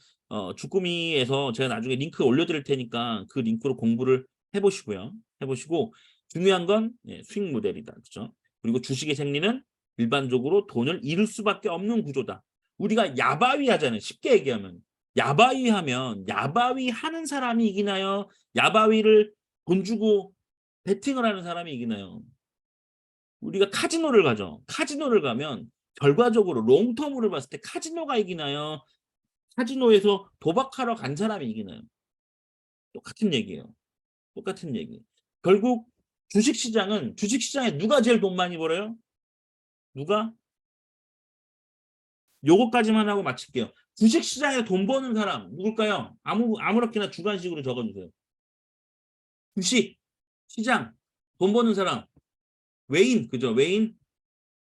주꾸미에서 제가 나중에 링크 올려 드릴 테니까 그 링크로 공부를 해 보시고요. 해 보시고 중요한 건 수익 모델이다. 그죠? 그리고 주식의 생리는 일반적으로 돈을 잃을 수밖에 없는 구조다. 우리가 야바위 하잖아요. 쉽게 얘기하면. 야바위 하면 야바위 하는 사람이 이기나요? 야바위를 돈 주고 베팅을 하는 사람이 이기나요? 우리가 카지노를 가죠. 카지노를 가면 결과적으로 롱텀으로 봤을 때 카지노가 이기나요? 카지노에서 도박하러 간 사람이 이기나요? 똑같은 얘기예요. 똑같은 얘기. 결국 주식시장에 누가 제일 돈 많이 벌어요? 누가? 요거까지만 하고 마칠게요. 주식시장에 돈 버는 사람 누굴까요? 아무렇게나 주관식으로 적어 주세요. 주식, 시장, 돈 버는 사람, 외인, 그죠? 외인,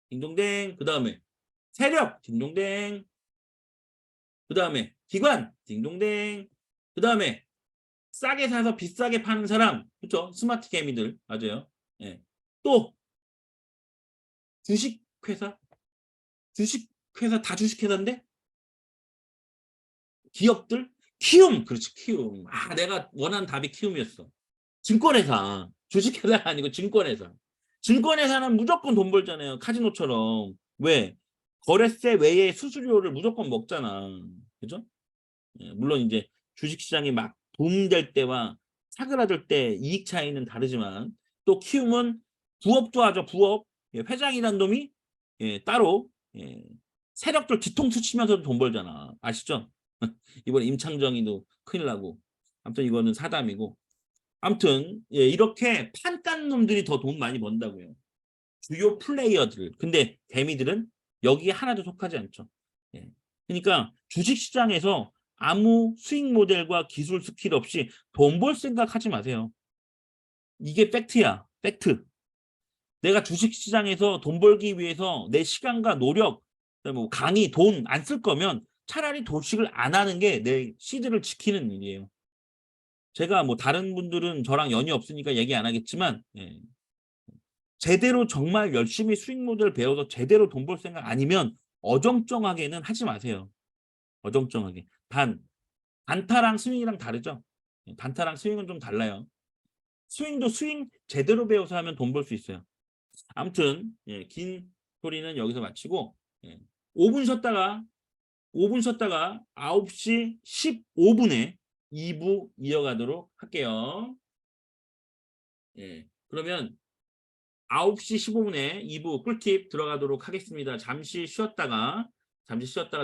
딩동댕. 그다음에 세력, 딩동댕. 그다음에 기관, 딩동댕. 그다음에 싸게 사서 비싸게 파는 사람, 그죠? 스마트 개미들, 맞아요. 예. 또 주식회사, 주식회사 다 주식회사인데 기업들, 키움, 그렇지, 키움. 아, 내가 원하는 답이 키움이었어. 증권회사, 주식회사가 아니고 증권회사. 증권회사는 무조건 돈 벌잖아요, 카지노처럼. 왜? 거래세 외에 수수료를 무조건 먹잖아. 그죠? 예, 물론 이제 주식시장이 막 붐될 때와 사그라들 때 이익 차이는 다르지만 또 키움은 부업도 하죠, 부업. 예, 회장이란 놈이 따로 세력들 뒤통수 치면서도 돈 벌잖아. 아시죠? 이번에 임창정이도 큰일 나고. 아무튼 이거는 사담이고. 아무튼 이렇게 판 깐 놈들이 더 돈 많이 번다고요. 주요 플레이어들. 근데 개미들은 여기에 하나도 속하지 않죠. 예. 그러니까 주식시장에서 아무 수익 모델과 기술 스킬 없이 돈 벌 생각하지 마세요. 이게 팩트야. 팩트. 내가 주식시장에서 돈 벌기 위해서 내 시간과 노력, 그다음에 뭐 강의, 돈 안 쓸 거면 차라리 도식을 안 하는 게 내 시드를 지키는 일이에요. 제가 뭐 다른 분들은 저랑 연이 없으니까 얘기 안 하겠지만 제대로 정말 열심히 수익 모델 배워서 제대로 돈 벌 생각 아니면 어정쩡하게는 하지 마세요. 어정쩡하게. 단타랑 스윙이랑 다르죠? 단타랑 스윙은 좀 달라요. 스윙도 스윙 제대로 배워서 하면 돈 벌 수 있어요. 아무튼 긴 소리는 여기서 마치고 5분 쉬었다가 9시 15 분에 2부 이어가도록 할게요. 그러면 9시 15 분에 2부 꿀팁 들어가도록 하겠습니다. 잠시 쉬었다가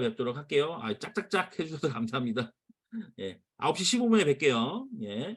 뵙도록 할게요. 아, 짝짝짝 해 주셔서 감사합니다. 9시 15 분에 뵐게요. 예.